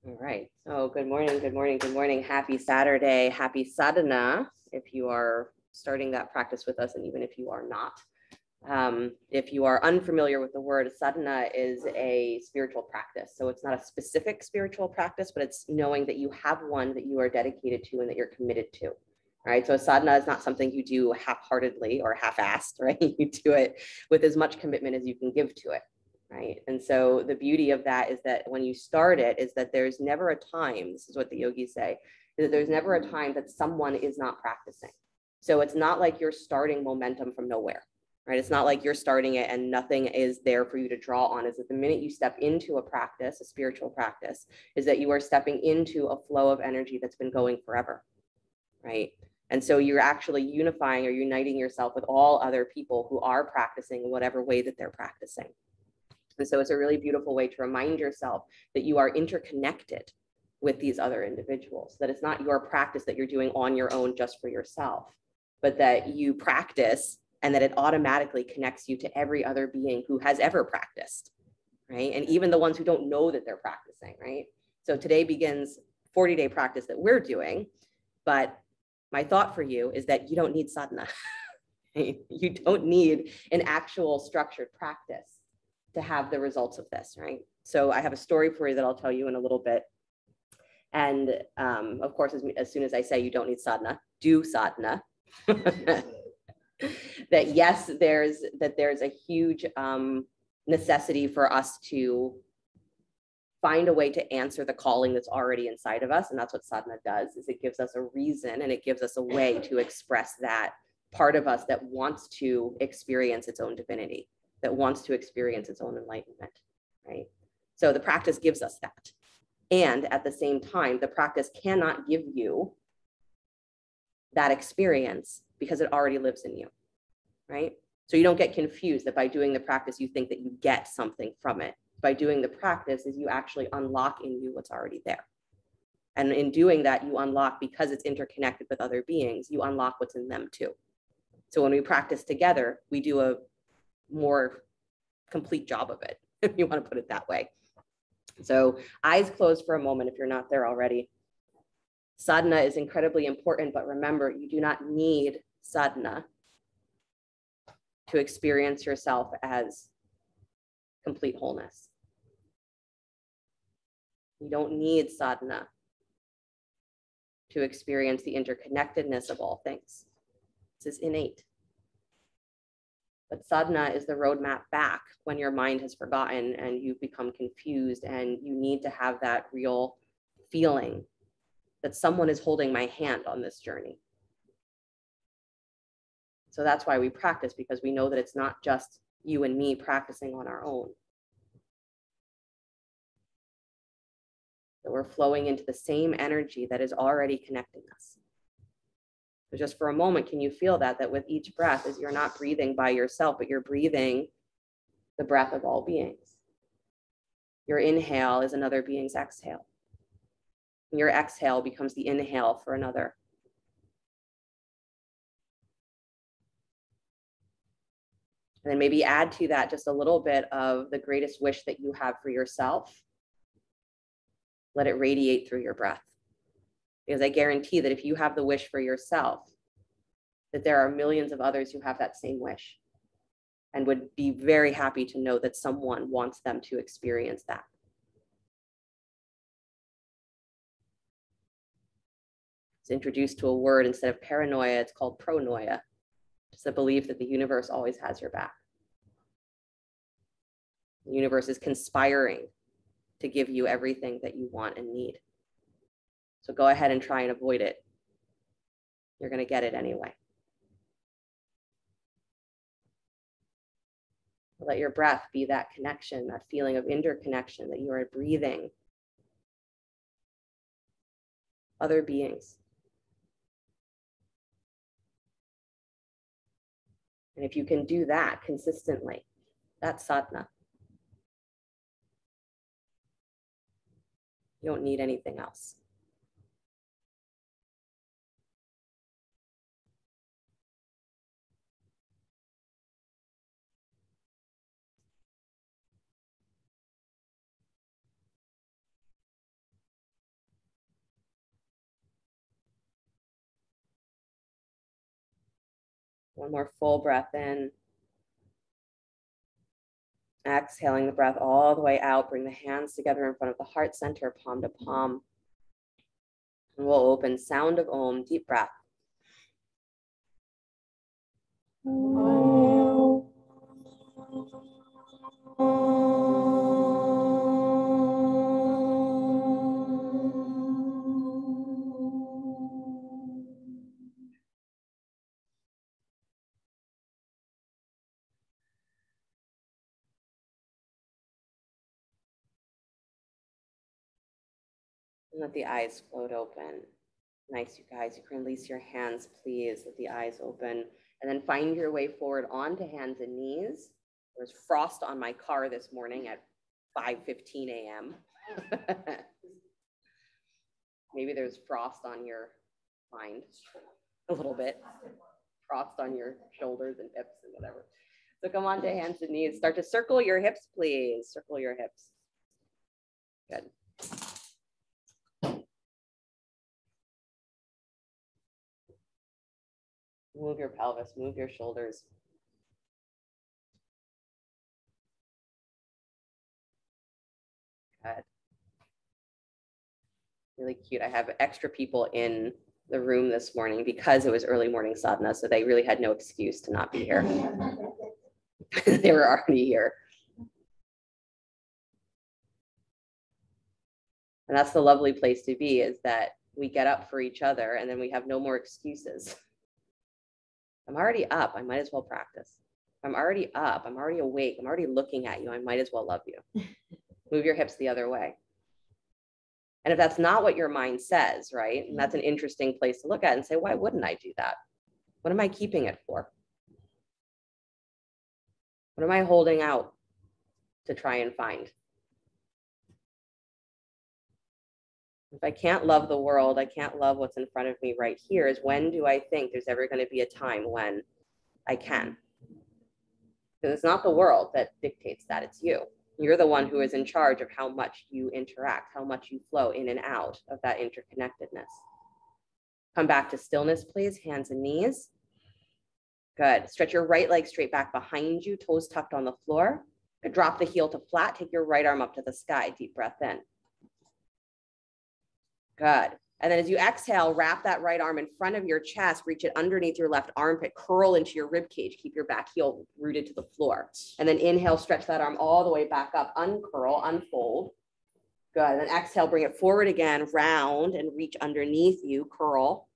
All right. So good morning, good morning, good morning. Happy Saturday. Happy Sadhana if you are starting that practice with us, and even if you are not. If you are unfamiliar with the word, sadhana is a spiritual practice. So it's not a specific spiritual practice, but it's knowing that you have one that you are dedicated to and that you're committed to. Right. So sadhana is not something you do half-heartedly or half-assed, right? You do it with as much commitment as you can give to it. Right. And so the beauty of that is that when you start it, is that there's never a time, this is what the yogis say, is that there's never a time that someone is not practicing. So it's not like you're starting momentum from nowhere. Right? It's not like you're starting it and nothing is there for you to draw on. Is that the minute you step into a practice, a spiritual practice, is that you are stepping into a flow of energy that's been going forever, right? And so you're actually unifying or uniting yourself with all other people who are practicing in whatever way that they're practicing. And so it's a really beautiful way to remind yourself that you are interconnected with these other individuals, that it's not your practice that you're doing on your own just for yourself, but that you practice and that it automatically connects you to every other being who has ever practiced, right? And even the ones who don't know that they're practicing, right? So today begins 40-day practice that we're doing, but my thought for you is that you don't need sadhana. You don't need an actual structured practice to have the results of this, right? So I have a story for you that I'll tell you in a little bit. And of course, as soon as I say you don't need sadhana, do sadhana. That yes, there's a huge necessity for us to find a way to answer the calling that's already inside of us. And that's what sadhana does, is it gives us a reason and it gives us a way to express that part of us that wants to experience its own divinity, that wants to experience its own enlightenment, right? So the practice gives us that. And at the same time, the practice cannot give you that experience because it already lives in you, right? So you don't get confused that by doing the practice, you think that you get something from it. By doing the practice is you actually unlock in you what's already there. And in doing that, you unlock, because it's interconnected with other beings, you unlock what's in them too. So when we practice together, we do a more complete job of it, if you want to put it that way. So eyes closed for a moment if you're not there already. Sadhana is incredibly important, but remember, you do not need sadhana to experience yourself as complete wholeness. You don't need sadhana to experience the interconnectedness of all things. This is innate. But sadhana is the roadmap back when your mind has forgotten and you've become confused and you need to have that real feeling that someone is holding my hand on this journey. So that's why we practice, because we know that it's not just you and me practicing on our own. That we're flowing into the same energy that is already connecting us. So just for a moment, can you feel that with each breath, is you're not breathing by yourself, but you're breathing the breath of all beings. Your inhale is another being's exhale. And your exhale becomes the inhale for another. And then maybe add to that just a little bit of the greatest wish that you have for yourself. Let it radiate through your breath. Because I guarantee that if you have the wish for yourself, that there are millions of others who have that same wish and would be very happy to know that someone wants them to experience that. It's introduced to a word instead of paranoia, it's called pronoia. It's the belief that the universe always has your back. The universe is conspiring to give you everything that you want and need. So go ahead and try and avoid it. You're going to get it anyway. Let your breath be that connection, that feeling of interconnection, that you are breathing other beings. And if you can do that consistently, that's sadhana. You don't need anything else. One more full breath in. Exhaling the breath all the way out. Bring the hands together in front of the heart center, palm to palm. And we'll open sound of Om, deep breath. And let the eyes float open. Nice, you guys. You can release your hands, please. Let the eyes open. And then find your way forward onto hands and knees. There's frost on my car this morning at 5:15 a.m. Maybe there's frost on your mind a little bit. Frost on your shoulders and hips and whatever. So come on to hands and knees. Start to circle your hips, please. Circle your hips. Good. Move your pelvis, move your shoulders. Good. Really cute. I have extra people in the room this morning because it was early morning sadhana, so they really had no excuse to not be here. They were already here. And that's the lovely place to be, is that we get up for each other and then we have no more excuses. I'm already up. I might as well practice. I'm already up. I'm already awake. I'm already looking at you. I might as well love you. Move your hips the other way. And if that's not what your mind says, right? And that's an interesting place to look at and say, why wouldn't I do that? What am I keeping it for? What am I holding out to try and find? If I can't love the world, I can't love what's in front of me right here, is when do I think there's ever going to be a time when I can? Because it's not the world that dictates that, it's you. You're the one who is in charge of how much you interact, how much you flow in and out of that interconnectedness. Come back to stillness, please. Hands and knees. Good. Stretch your right leg straight back behind you, toes tucked on the floor. Good. Drop the heel to flat. Take your right arm up to the sky. Deep breath in. Good. And then as you exhale, wrap that right arm in front of your chest, reach it underneath your left armpit, curl into your rib cage, keep your back heel rooted to the floor. And then inhale, stretch that arm all the way back up, uncurl, unfold. Good. And then exhale, bring it forward again, round and reach underneath you, curl.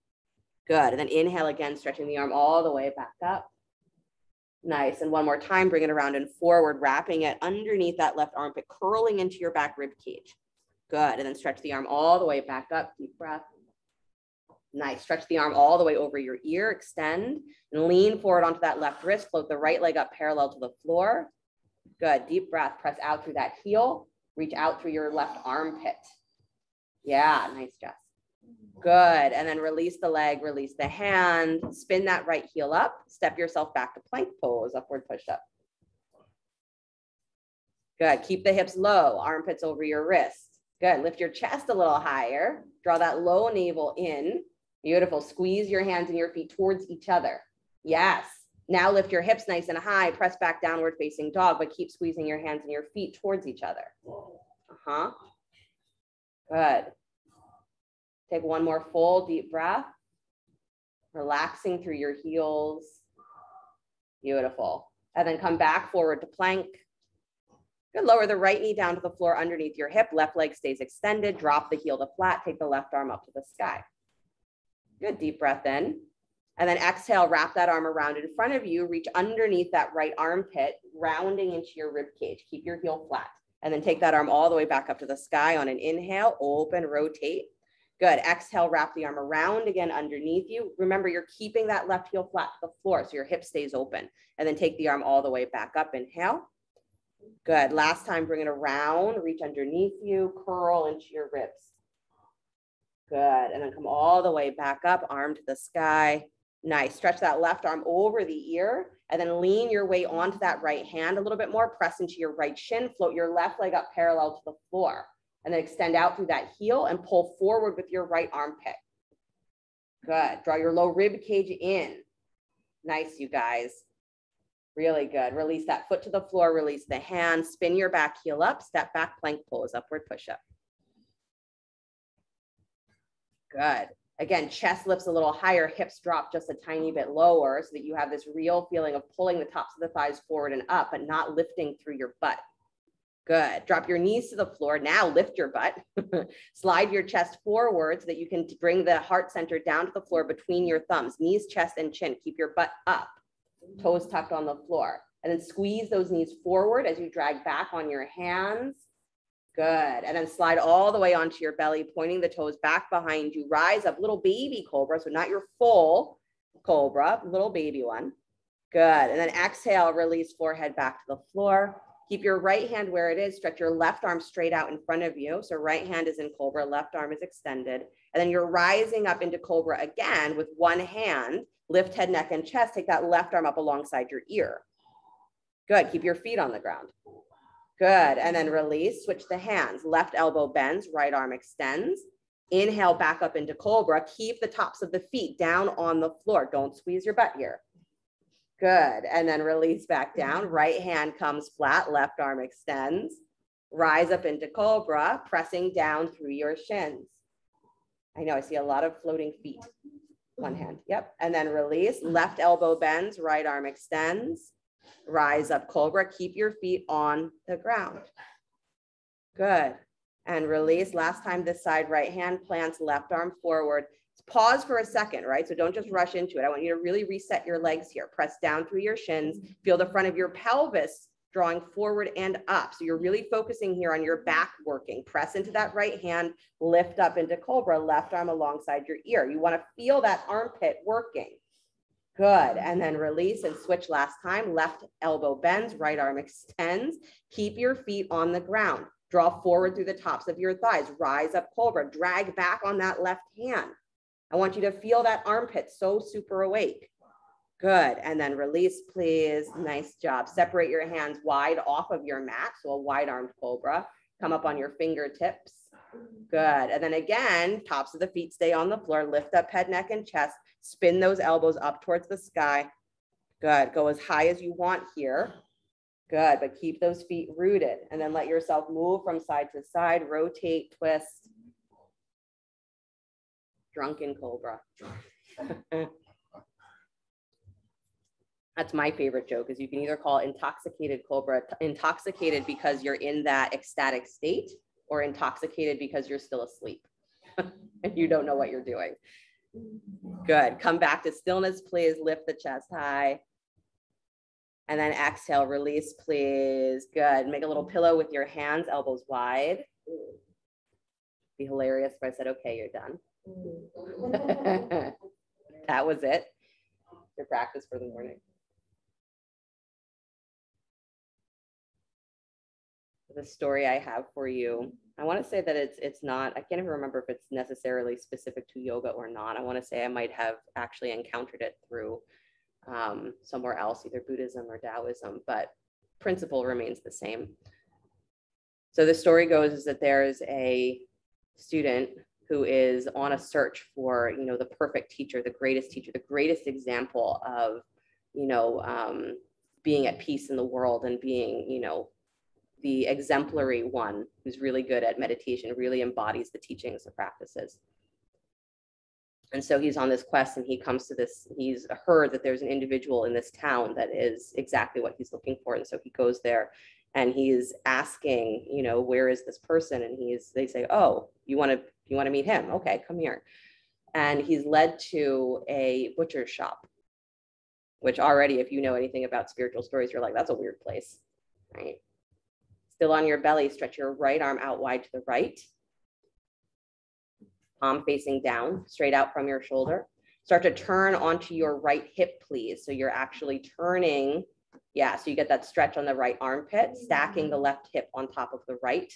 Good. And then inhale again, stretching the arm all the way back up. Nice. And one more time, bring it around and forward, wrapping it underneath that left armpit, curling into your back rib cage. Good. And then stretch the arm all the way back up. Deep breath. Nice. Stretch the arm all the way over your ear. Extend and lean forward onto that left wrist. Float the right leg up parallel to the floor. Good. Deep breath. Press out through that heel. Reach out through your left armpit. Yeah. Nice, Jess. Good. And then release the leg. Release the hand. Spin that right heel up. Step yourself back to plank pose. Upward push up. Good. Keep the hips low. Armpits over your wrist. Good. Lift your chest a little higher. Draw that low navel in. Beautiful. Squeeze your hands and your feet towards each other. Yes. Now lift your hips nice and high. Press back downward facing dog, but keep squeezing your hands and your feet towards each other. Good. Take one more full deep breath. Relaxing through your heels. Beautiful. And then come back forward to plank. Good. Lower the right knee down to the floor underneath your hip. Left leg stays extended. Drop the heel to flat. Take the left arm up to the sky. Good. Deep breath in. And then exhale, wrap that arm around in front of you. Reach underneath that right armpit, rounding into your rib cage. Keep your heel flat. And then take that arm all the way back up to the sky on an inhale. Open, rotate. Good. Exhale, wrap the arm around again underneath you. Remember, you're keeping that left heel flat to the floor so your hip stays open. And then take the arm all the way back up. Inhale. Good. Last time, bring it around, reach underneath you, curl into your ribs. Good. And then come all the way back up, arm to the sky. Nice. Stretch that left arm over the ear and then lean your way onto that right hand a little bit more. Press into your right shin, float your left leg up parallel to the floor. And then extend out through that heel and pull forward with your right armpit. Good. Draw your low rib cage in. Nice, you guys. Really good. Release that foot to the floor, release the hand, spin your back heel up, step back, plank pose, upward push-up. Good. Again, chest lifts a little higher, hips drop just a tiny bit lower so that you have this real feeling of pulling the tops of the thighs forward and up, but not lifting through your butt. Good. Drop your knees to the floor. Now lift your butt. Slide your chest forward so that you can bring the heart center down to the floor between your thumbs, knees, chest, and chin. Keep your butt up, toes tucked on the floor. And then squeeze those knees forward as you drag back on your hands. Good. And then slide all the way onto your belly, pointing the toes back behind you. Rise up, little baby cobra. So not your full cobra, little baby one. Good. And then exhale, release forehead back to the floor. Keep your right hand where it is. Stretch your left arm straight out in front of you. So right hand is in cobra, left arm is extended. And then you're rising up into cobra again with one hand. Lift head, neck, and chest. Take that left arm up alongside your ear. Good. Keep your feet on the ground. Good. And then release, switch the hands. Left elbow bends, right arm extends. Inhale back up into cobra. Keep the tops of the feet down on the floor. Don't squeeze your butt here. Good. And then release back down. Right hand comes flat, left arm extends. Rise up into cobra, pressing down through your shins. I know, I see a lot of floating feet. One hand. Yep. And then release. Left elbow bends, right arm extends. Rise up cobra. Keep your feet on the ground. Good. And release. Last time this side, right hand plants, left arm forward. Pause for a second, right? So don't just rush into it. I want you to really reset your legs here. Press down through your shins. Feel the front of your pelvis drawing forward and up. So you're really focusing here on your back working. Press into that right hand, lift up into cobra, left arm alongside your ear. You want to feel that armpit working. Good. And then release and switch last time. Left elbow bends, right arm extends. Keep your feet on the ground. Draw forward through the tops of your thighs. Rise up cobra. Drag back on that left hand. I want you to feel that armpit so super awake. Good. And then release, please. Nice job. Separate your hands wide off of your mat. So a wide armed cobra. Come up on your fingertips. Good. And then again, tops of the feet stay on the floor. Lift up head, neck, and chest. Spin those elbows up towards the sky. Good. Go as high as you want here. Good. But keep those feet rooted. And then let yourself move from side to side. Rotate, twist. Drunken cobra. That's my favorite joke, is you can either call intoxicated cobra intoxicated because you're in that ecstatic state, or intoxicated because you're still asleep and you don't know what you're doing. Good. Come back to stillness, please. Lift the chest high. And then exhale, release, please. Good. Make a little pillow with your hands, elbows wide. Be hilarious if I said, okay, you're done. That was it. Your practice for the morning. The story I have for you, I want to say that it's not, I can't even remember if it's necessarily specific to yoga or not. I want to say I might have actually encountered it through somewhere else, either Buddhism or Taoism, but principle remains the same. So the story goes is that there's a student who is on a search for, you know, the perfect teacher, the greatest example of, you know, being at peace in the world and being, you know, the exemplary one who's really good at meditation, really embodies the teachings and practices. And so he's on this quest, and he comes to this, he's heard that there's an individual in this town that is exactly what he's looking for. And so he goes there and he's asking, you know, where is this person? And they say, oh, you want to meet him? Okay, come here. And he's led to a butcher's shop, which already, if you know anything about spiritual stories, you're like, that's a weird place, right? Still on your belly, stretch your right arm out wide to the right. Palm facing down, straight out from your shoulder. Start to turn onto your right hip, please. So you're actually turning, yeah, so you get that stretch on the right armpit, stacking the left hip on top of the right.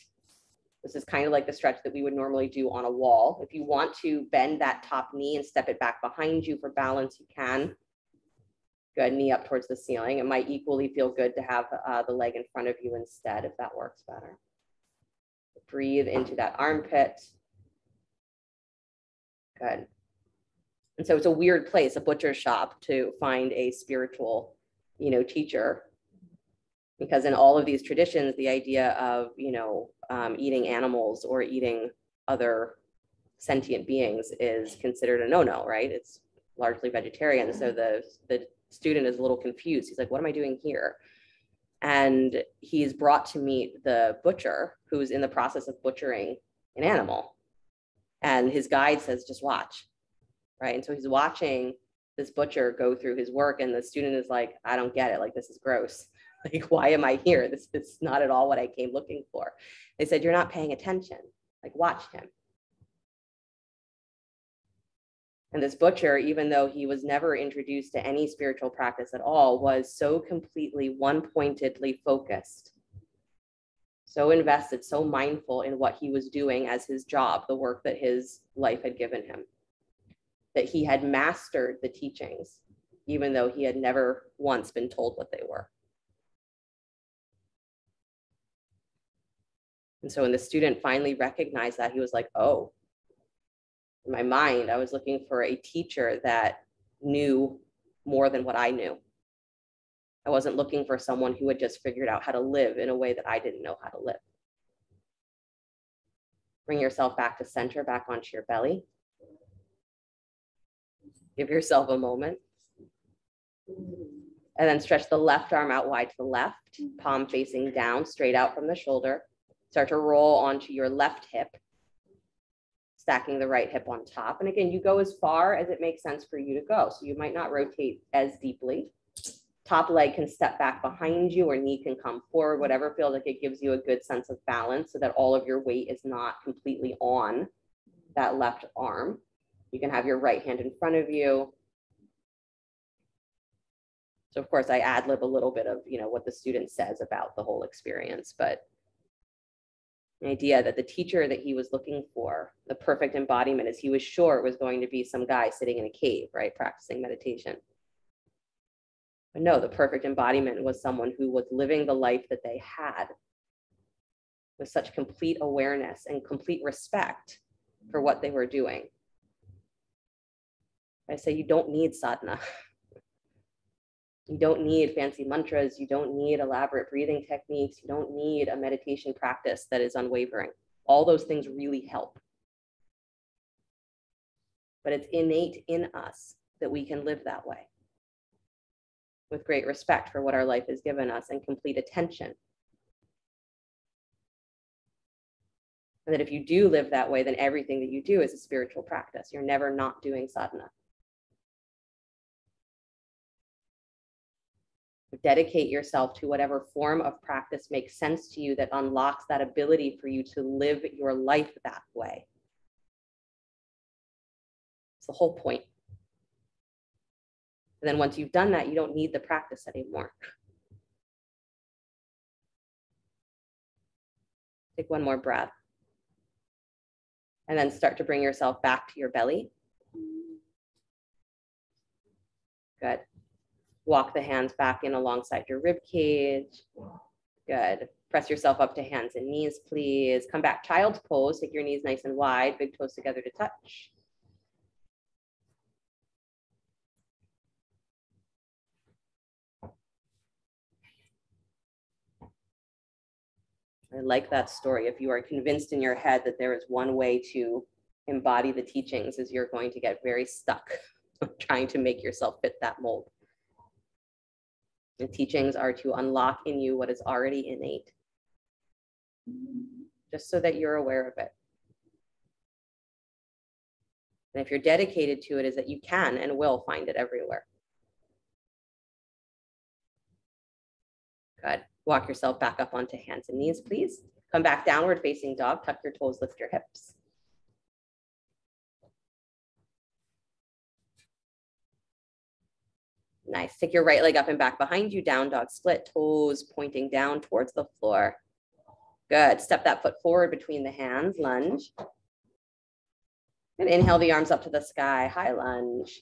This is kind of like the stretch that we would normally do on a wall. If you want to bend that top knee and step it back behind you for balance, you can. Good, knee up towards the ceiling. It might equally feel good to have the leg in front of you instead, if that works better. Breathe into that armpit. Good. And so it's a weird place, a butcher shop, to find a spiritual, teacher. Because in all of these traditions, the idea of, eating animals or eating other sentient beings is considered a no-no, right? It's largely vegetarian. So the student is a little confused. He's like, what am I doing here? And he's brought to meet the butcher who's in the process of butchering an animal. And his guide says, just watch, right? And so he's watching this butcher go through his work, and the student is like, I don't get it. Like, this is gross. Like, why am I here? This is not at all what I came looking for. They said, you're not paying attention. Like, watch him. And this butcher, even though he was never introduced to any spiritual practice at all, was so completely one-pointedly focused, so invested, so mindful in what he was doing as his job, the work that his life had given him, that he had mastered the teachings, even though he had never once been told what they were. And so when the student finally recognized that, he was like, oh, in my mind, I was looking for a teacher that knew more than what I knew. I wasn't looking for someone who had just figured out how to live in a way that I didn't know how to live. Bring yourself back to center, back onto your belly. Give yourself a moment. And then stretch the left arm out wide to the left, palm facing down, straight out from the shoulder. Start to roll onto your left hip, stacking the right hip on top. And again, you go as far as it makes sense for you to go. So you might not rotate as deeply. Top leg can step back behind you, or knee can come forward, whatever feels like it gives you a good sense of balance so that all of your weight is not completely on that left arm. You can have your right hand in front of you. So of course I ad-lib a little bit of, what the student says about the whole experience, but the idea that the teacher that he was looking for, the perfect embodiment, is he was sure it was going to be some guy sitting in a cave, right, practicing meditation. But no, the perfect embodiment was someone who was living the life that they had with such complete awareness and complete respect for what they were doing. I say you don't need sadhana. You don't need fancy mantras. You don't need elaborate breathing techniques. You don't need a meditation practice that is unwavering. All those things really help. But it's innate in us that we can live that way, with great respect for what our life has given us and complete attention. And that if you do live that way, then everything that you do is a spiritual practice. You're never not doing sadhana. Dedicate yourself to whatever form of practice makes sense to you that unlocks that ability for you to live your life that way. It's the whole point. And then once you've done that, you don't need the practice anymore. Take one more breath. And then start to bring yourself back to your belly. Good. Walk the hands back in alongside your rib cage. Good. Press yourself up to hands and knees, please. Come back, child's pose. Take your knees nice and wide, big toes together to touch. I like that story. If you are convinced in your head that there is one way to embody the teachings, is you're going to get very stuck trying to make yourself fit that mold. The teachings are to unlock in you what is already innate, just so that you're aware of it. And if you're dedicated to it, is that you can and will find it everywhere. Good. Walk yourself back up onto hands and knees, please. Come back, downward facing dog. Tuck your toes, lift your hips. Nice. Take your right leg up and back behind you. Down dog split, toes pointing down towards the floor. Good. Step that foot forward between the hands. Lunge. And inhale the arms up to the sky. High lunge.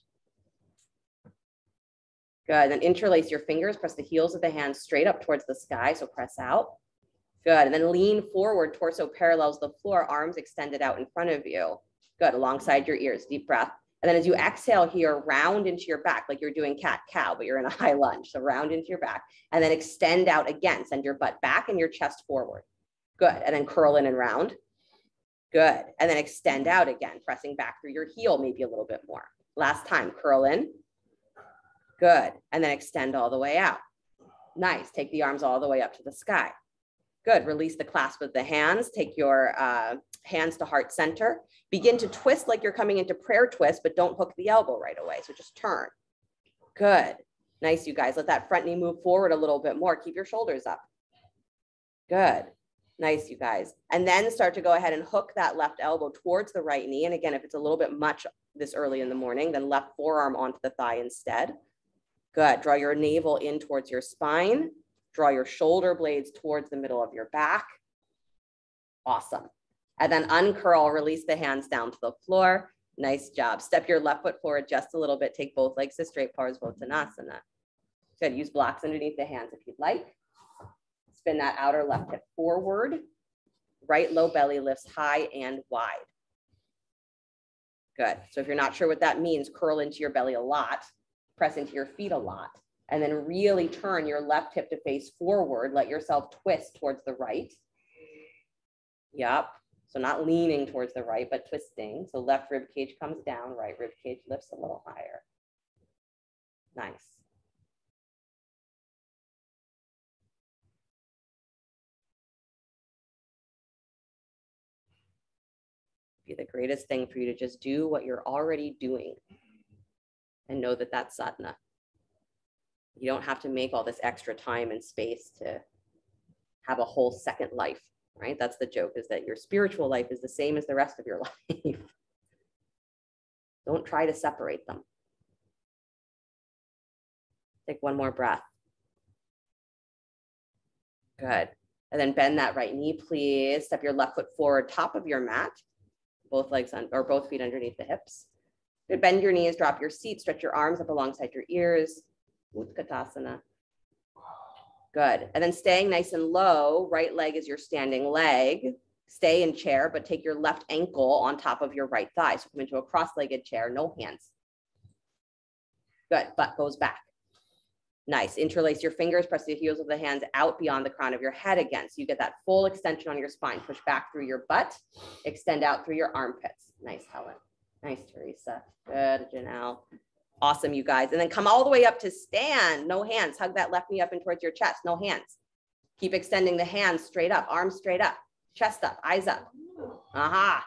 Good. Then interlace your fingers. Press the heels of the hands straight up towards the sky. So press out. Good. And then lean forward. Torso parallels the floor. Arms extended out in front of you. Good. Alongside your ears. Deep breath. And then as you exhale here, round into your back, like you're doing cat-cow, but you're in a high lunge. So round into your back and then extend out again. Send your butt back and your chest forward. Good. And then curl in and round. Good. And then extend out again, pressing back through your heel, maybe a little bit more. Last time, curl in. Good. And then extend all the way out. Nice. Take the arms all the way up to the sky. Good. Release the clasp of the hands. Take your hands to heart center. Begin to twist like you're coming into prayer twist, but don't hook the elbow right away. So just turn. Good. Nice, you guys. Let that front knee move forward a little bit more. Keep your shoulders up. Good. Nice, you guys. And then start to go ahead and hook that left elbow towards the right knee. And again, if it's a little bit much this early in the morning, then left forearm onto the thigh instead. Good. Draw your navel in towards your spine. Draw your shoulder blades towards the middle of your back. Awesome. And then uncurl, release the hands down to the floor. Nice job. Step your left foot forward just a little bit. Take both legs to straight Parsvottanasana. Good. Use blocks underneath the hands if you'd like. Spin that outer left hip forward. Right low belly lifts high and wide. Good. So if you're not sure what that means, curl into your belly a lot, press into your feet a lot, and then really turn your left hip to face forward. Let yourself twist towards the right. Yep. So not leaning towards the right, but twisting. So left rib cage comes down, right rib cage lifts a little higher. Nice. Be the greatest thing for you to just do what you're already doing and know that that's sadhana. You don't have to make all this extra time and space to have a whole second life, right? That's the joke, is that your spiritual life is the same as the rest of your life. Don't try to separate them. Take one more breath. Good. And then bend that right knee, please. Step your left foot forward, top of your mat. Both legs on, or both feet underneath the hips. Good. Bend your knees, drop your seat, stretch your arms up alongside your ears. Utkatasana. Good. And then staying nice and low, right leg is your standing leg. Stay in chair, but take your left ankle on top of your right thigh. So come into a cross-legged chair, no hands. Good. Butt goes back. Nice. Interlace your fingers, press the heels of the hands out beyond the crown of your head again. So you get that full extension on your spine. Push back through your butt, extend out through your armpits. Nice, Helen. Nice, Teresa. Good, Janelle. Awesome, you guys. And then come all the way up to stand. No hands. Hug that left knee up and towards your chest. No hands. Keep extending the hands straight up, arms straight up, chest up, eyes up. Aha.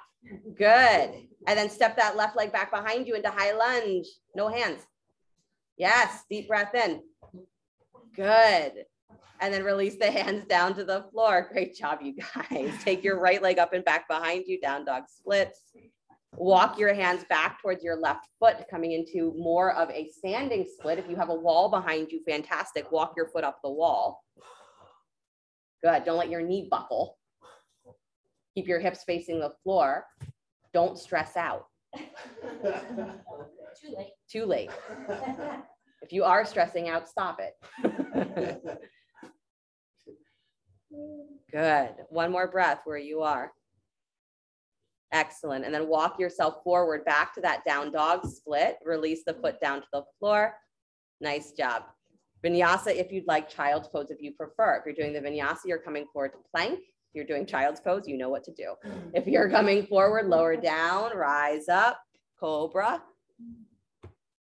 Good. And then step that left leg back behind you into high lunge. No hands. Yes. Deep breath in. Good. And then release the hands down to the floor. Great job, you guys. Take your right leg up and back behind you, down dog splits. Walk your hands back towards your left foot, coming into more of a standing split. If you have a wall behind you, fantastic. Walk your foot up the wall. Good. Don't let your knee buckle. Keep your hips facing the floor. Don't stress out. Too late. Too late. If you are stressing out, stop it. Good. One more breath where you are. Excellent. And then walk yourself forward back to that down dog split. Release the foot down to the floor. Nice job. Vinyasa, if you'd like, child's pose if you prefer. If you're doing the vinyasa, you're coming forward to plank. If you're doing child's pose, you know what to do. If you're coming forward, lower down, rise up, cobra.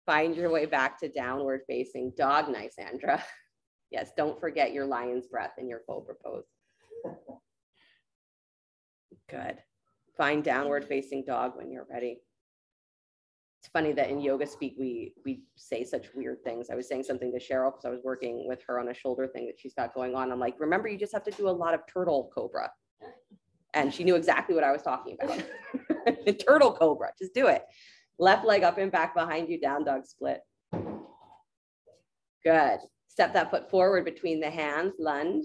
Find your way back to downward facing dog. Nice, Andra. Yes, don't forget your lion's breath in your cobra pose. Good. Find downward facing dog when you're ready. It's funny that in yoga speak, we say such weird things. I was saying something to Cheryl because I was working with her on a shoulder thing that she's got going on. I'm like, remember, you just have to do a lot of turtle cobra. And she knew exactly what I was talking about. Turtle cobra, just do it. Left leg up and back behind you, down dog split. Good. Step that foot forward between the hands, lunge.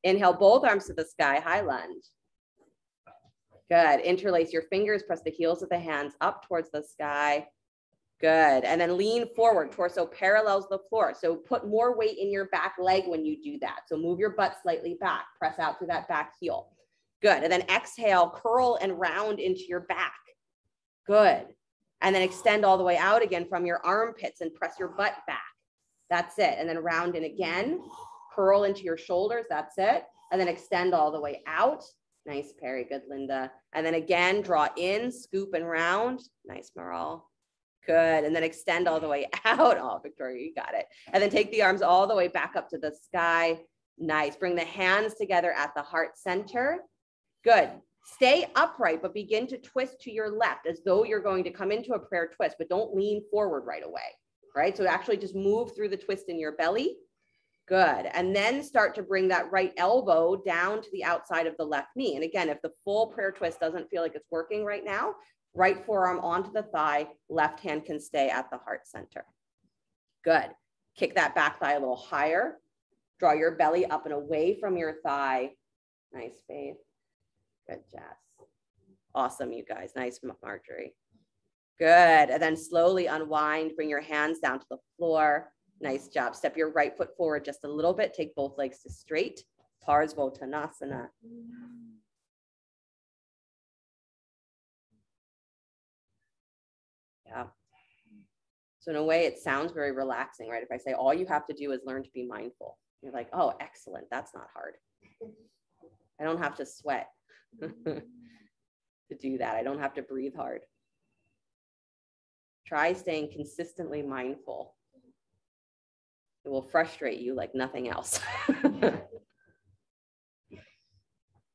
Inhale, both arms to the sky, high lunge. Good. Interlace your fingers, press the heels of the hands up towards the sky. Good. And then lean forward, torso parallels the floor. So put more weight in your back leg when you do that. So move your butt slightly back, press out through that back heel. Good. And then exhale, curl and round into your back. Good. And then extend all the way out again from your armpits and press your butt back. That's it. And then round in again, curl into your shoulders. That's it. And then extend all the way out. Nice, Perry. Good, Linda. And then again, draw in, scoop and round. Nice, Maral. Good. And then extend all the way out. Oh, Victoria, you got it. And then take the arms all the way back up to the sky. Nice. Bring the hands together at the heart center. Good. Stay upright, but begin to twist to your left as though you're going to come into a prayer twist, but don't lean forward right away, right? So actually just move through the twist in your belly. Good. And then start to bring that right elbow down to the outside of the left knee. And again, if the full prayer twist doesn't feel like it's working right now, right forearm onto the thigh, left hand can stay at the heart center. Good. Kick that back thigh a little higher. Draw your belly up and away from your thigh. Nice, Faith. Good, Jess. Awesome, you guys. Nice, Marjorie. Good. And then slowly unwind. Bring your hands down to the floor. Nice job. Step your right foot forward just a little bit. Take both legs to straight. Parsvottanasana. Yeah. So in a way, it sounds very relaxing, right? If I say all you have to do is learn to be mindful, you're like, oh, excellent. That's not hard. I don't have to sweat to do that. I don't have to breathe hard. Try staying consistently mindful. It will frustrate you like nothing else.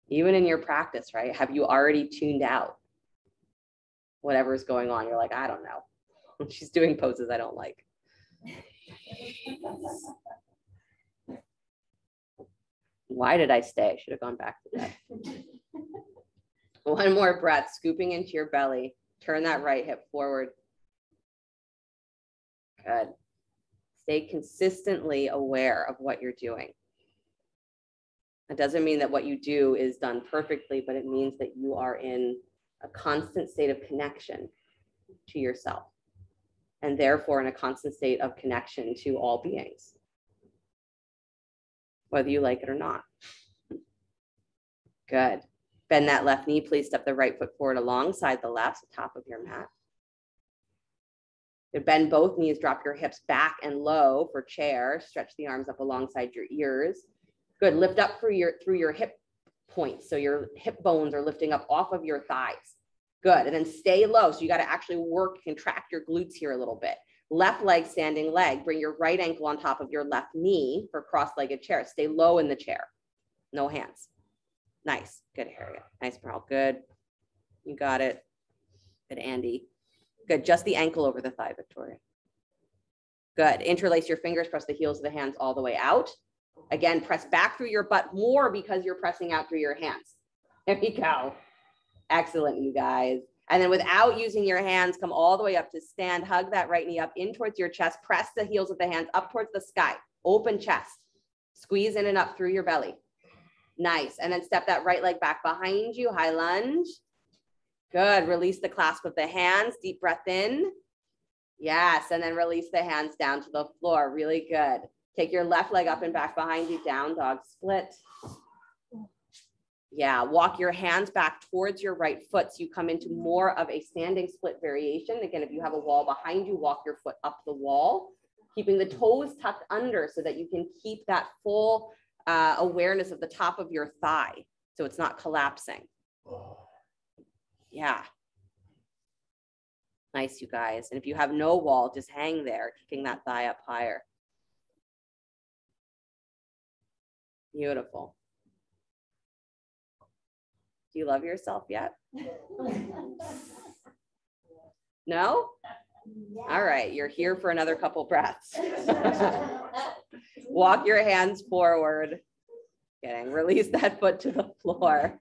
Even in your practice, right? Have you already tuned out whatever's going on? You're like, I don't know. She's doing poses I don't like. Why did I stay? I should have gone back to bed. One more breath, scooping into your belly. Turn that right hip forward. Good. Stay consistently aware of what you're doing. It doesn't mean that what you do is done perfectly, but it means that you are in a constant state of connection to yourself, and therefore in a constant state of connection to all beings, whether you like it or not. Good. Bend that left knee. Please step the right foot forward alongside the left, the top of your mat. Good. Bend both knees. Drop your hips back and low for chair. Stretch the arms up alongside your ears. Good. Lift up through your hip points. So your hip bones are lifting up off of your thighs. Good. And then stay low. So you got to actually contract your glutes here a little bit. Left leg, standing leg. Bring your right ankle on top of your left knee for cross-legged chair. Stay low in the chair. No hands. Nice. Good, Harriet. Nice, Pearl. Good. You got it. Good, Andy. Good. Just the ankle over the thigh, Victoria. Good. Interlace your fingers. Press the heels of the hands all the way out. Again, press back through your butt more because you're pressing out through your hands. There you go. Excellent, you guys. And then without using your hands, come all the way up to stand. Hug that right knee up in towards your chest. Press the heels of the hands up towards the sky. Open chest. Squeeze in and up through your belly. Nice. And then step that right leg back behind you. High lunge. Good. Release the clasp of the hands. Deep breath in. Yes. And then release the hands down to the floor. Really good. Take your left leg up and back behind you. Down dog split. Yeah. Walk your hands back towards your right foot so you come into more of a standing split variation. Again, if you have a wall behind you, walk your foot up the wall, keeping the toes tucked under so that you can keep that full awareness of the top of your thigh so it's not collapsing. Yeah. Nice, you guys. And if you have no wall, just hang there, kicking that thigh up higher. Beautiful. Do you love yourself yet? No? All right, you're here for another couple breaths. Walk your hands forward. Kidding. Release that foot to the floor.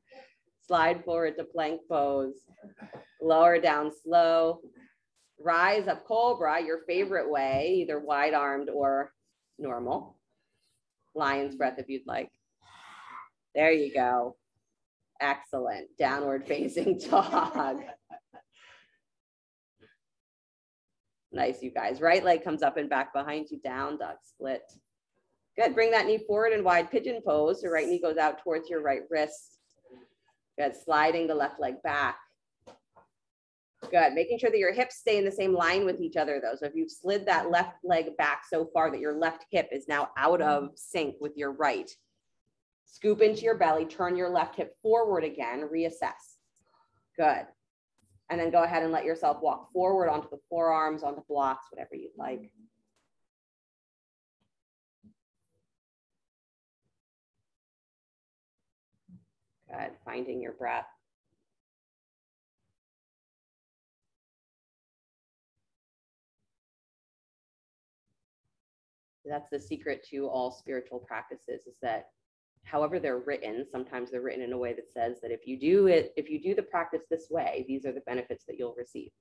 Slide forward to plank pose. Lower down slow. Rise up cobra, your favorite way, either wide armed or normal. Lion's breath if you'd like. There you go. Excellent. Downward facing dog. Nice, you guys. Right leg comes up and back behind you. Down dog split. Good. Bring that knee forward in wide pigeon pose. Your right knee goes out towards your right wrist. Good. Sliding the left leg back. Good. Making sure that your hips stay in the same line with each other though. So if you've slid that left leg back so far that your left hip is now out of sync with your right, scoop into your belly, turn your left hip forward again, reassess. Good. And then go ahead and let yourself walk forward onto the forearms, onto blocks, whatever you'd like. Good. Finding your breath. That's the secret to all spiritual practices, is that however they're written, sometimes they're written in a way that says that if you do the practice this way, these are the benefits that you'll receive,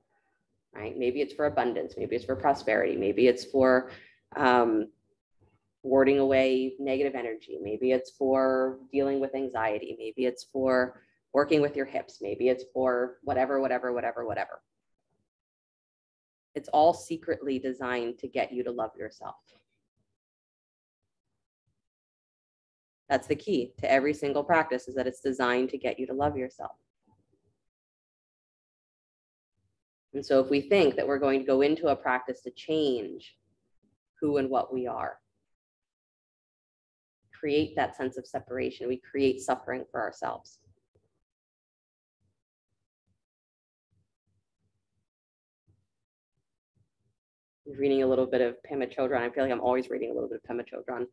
right? Maybe it's for abundance, maybe it's for prosperity, maybe it's for warding away negative energy, maybe it's for dealing with anxiety, maybe it's for working with your hips, maybe it's for whatever. It's all secretly designed to get you to love yourself. That's the key to every single practice, is that it's designed to get you to love yourself. And so if we think that we're going to go into a practice to change who and what we are, create that sense of separation, we create suffering for ourselves. I'm reading a little bit of Pema Chodron. I feel like I'm always reading a little bit of Pema Chodron.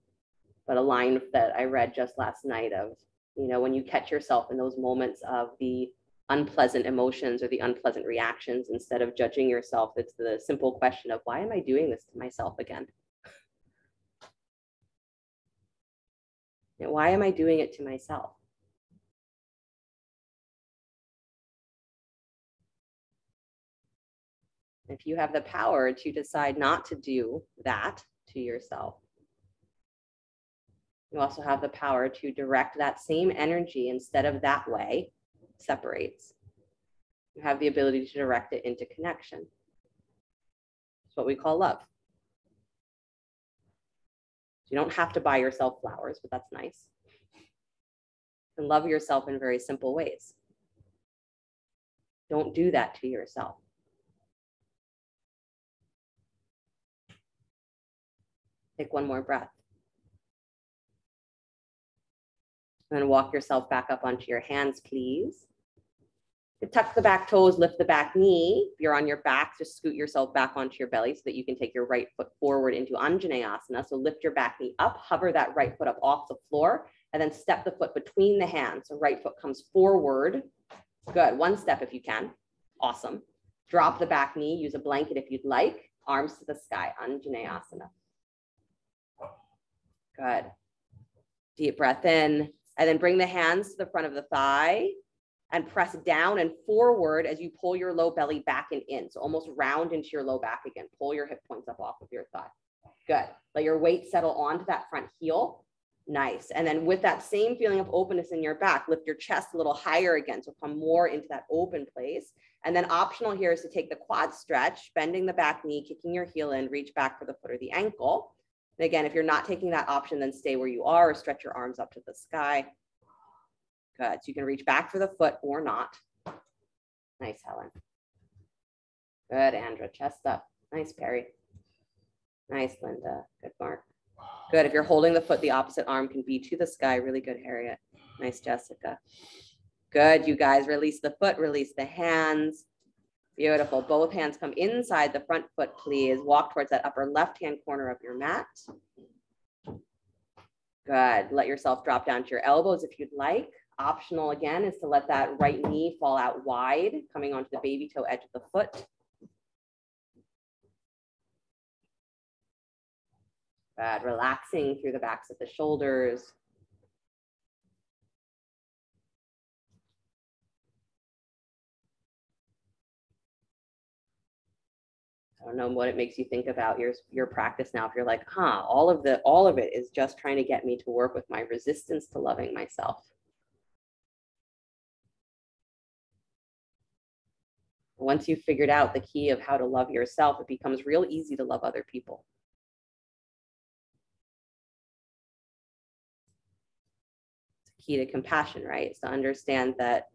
But a line that I read just last night of, when you catch yourself in those moments of the unpleasant emotions or the unpleasant reactions, instead of judging yourself, it's the simple question of, why am I doing this to myself again? Why am I doing it to myself? If you have the power to decide not to do that to yourself, you also have the power to direct that same energy instead of that way, separates. You have the ability to direct it into connection. It's what we call love. You don't have to buy yourself flowers, but that's nice. You can love yourself in very simple ways. Don't do that to yourself. Take one more breath. And then walk yourself back up onto your hands, please. Tuck the back toes, lift the back knee. If you're on your back, just scoot yourself back onto your belly so that you can take your right foot forward into Anjaneyasana. So lift your back knee up, hover that right foot up off the floor, and then step the foot between the hands. So right foot comes forward. Good. One step if you can. Awesome. Drop the back knee. Use a blanket if you'd like. Arms to the sky, Anjaneyasana. Good. Deep breath in. And then bring the hands to the front of the thigh and press down and forward as you pull your low belly back and in. So almost round into your low back again. Pull your hip points up off of your thigh. Good. Let your weight settle onto that front heel. Nice. And then with that same feeling of openness in your back, lift your chest a little higher again. So come more into that open place. And then optional here is to take the quad stretch, bending the back knee, kicking your heel in, reach back for the foot or the ankle. And again, if you're not taking that option, then stay where you are or stretch your arms up to the sky. Good. So you can reach back for the foot or not. Nice, Helen. Good, Andra. Chest up. Nice, Perry. Nice, Linda. Good, Mark. Good. If you're holding the foot, the opposite arm can be to the sky. Really good, Harriet. Nice, Jessica. Good, you guys. Release the foot, release the hands. Beautiful. Both hands come inside the front foot, please. Walk towards that upper left-hand corner of your mat. Good. Let yourself drop down to your elbows if you'd like. Optional, again, is to let that right knee fall out wide, coming onto the baby toe edge of the foot. Good. Relaxing through the backs of the shoulders. I don't know what it makes you think about your practice now. If you're like, all of it is just trying to get me to work with my resistance to loving myself. Once you've figured out the key of how to love yourself, it becomes real easy to love other people. It's a key to compassion, right? It's to understand that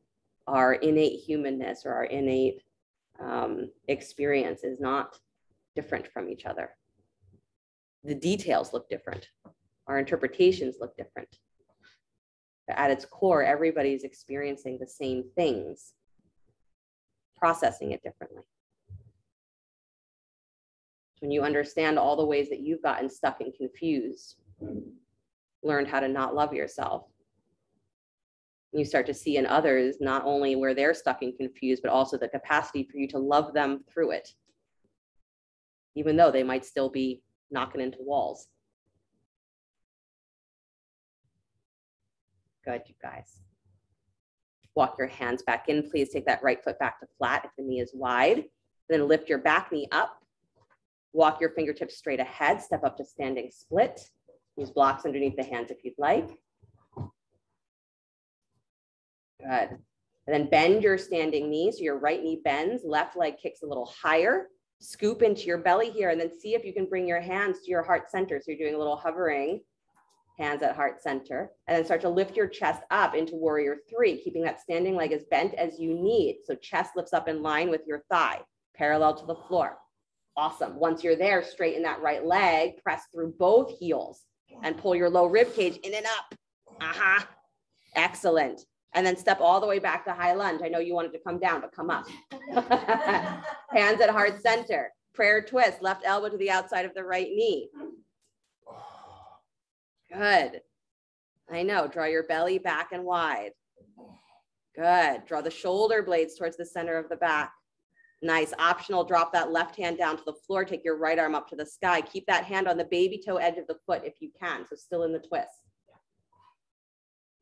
our innate humanness or our innate experience is not different from each other. The details look different. Our interpretations look different. But at its core, everybody's experiencing the same things, processing it differently. When you understand all the ways that you've gotten stuck and confused, learned how to not love yourself, you start to see in others not only where they're stuck and confused, but also the capacity for you to love them through it, even though they might still be knocking into walls. Good, you guys. Walk your hands back in. Please take that right foot back to flat if the knee is wide. Then lift your back knee up. Walk your fingertips straight ahead. Step up to standing split. Use blocks underneath the hands if you'd like. Good. And then bend your standing knee. So your right knee bends, left leg kicks a little higher. Scoop into your belly here, and then see if you can bring your hands to your heart center. So you're doing a little hovering, hands at heart center, and then start to lift your chest up into warrior three, keeping that standing leg as bent as you need. So chest lifts up in line with your thigh, parallel to the floor. Awesome. Once you're there, straighten that right leg, press through both heels and pull your low rib cage in and up. Excellent. And then step all the way back to high lunge. I know you wanted to come down, but come up. Hands at heart center. Prayer twist, left elbow to the outside of the right knee. Good. I know. Draw your belly back and wide. Good. Draw the shoulder blades towards the center of the back. Nice. Optional, drop that left hand down to the floor. Take your right arm up to the sky. Keep that hand on the baby toe edge of the foot if you can. So still in the twist.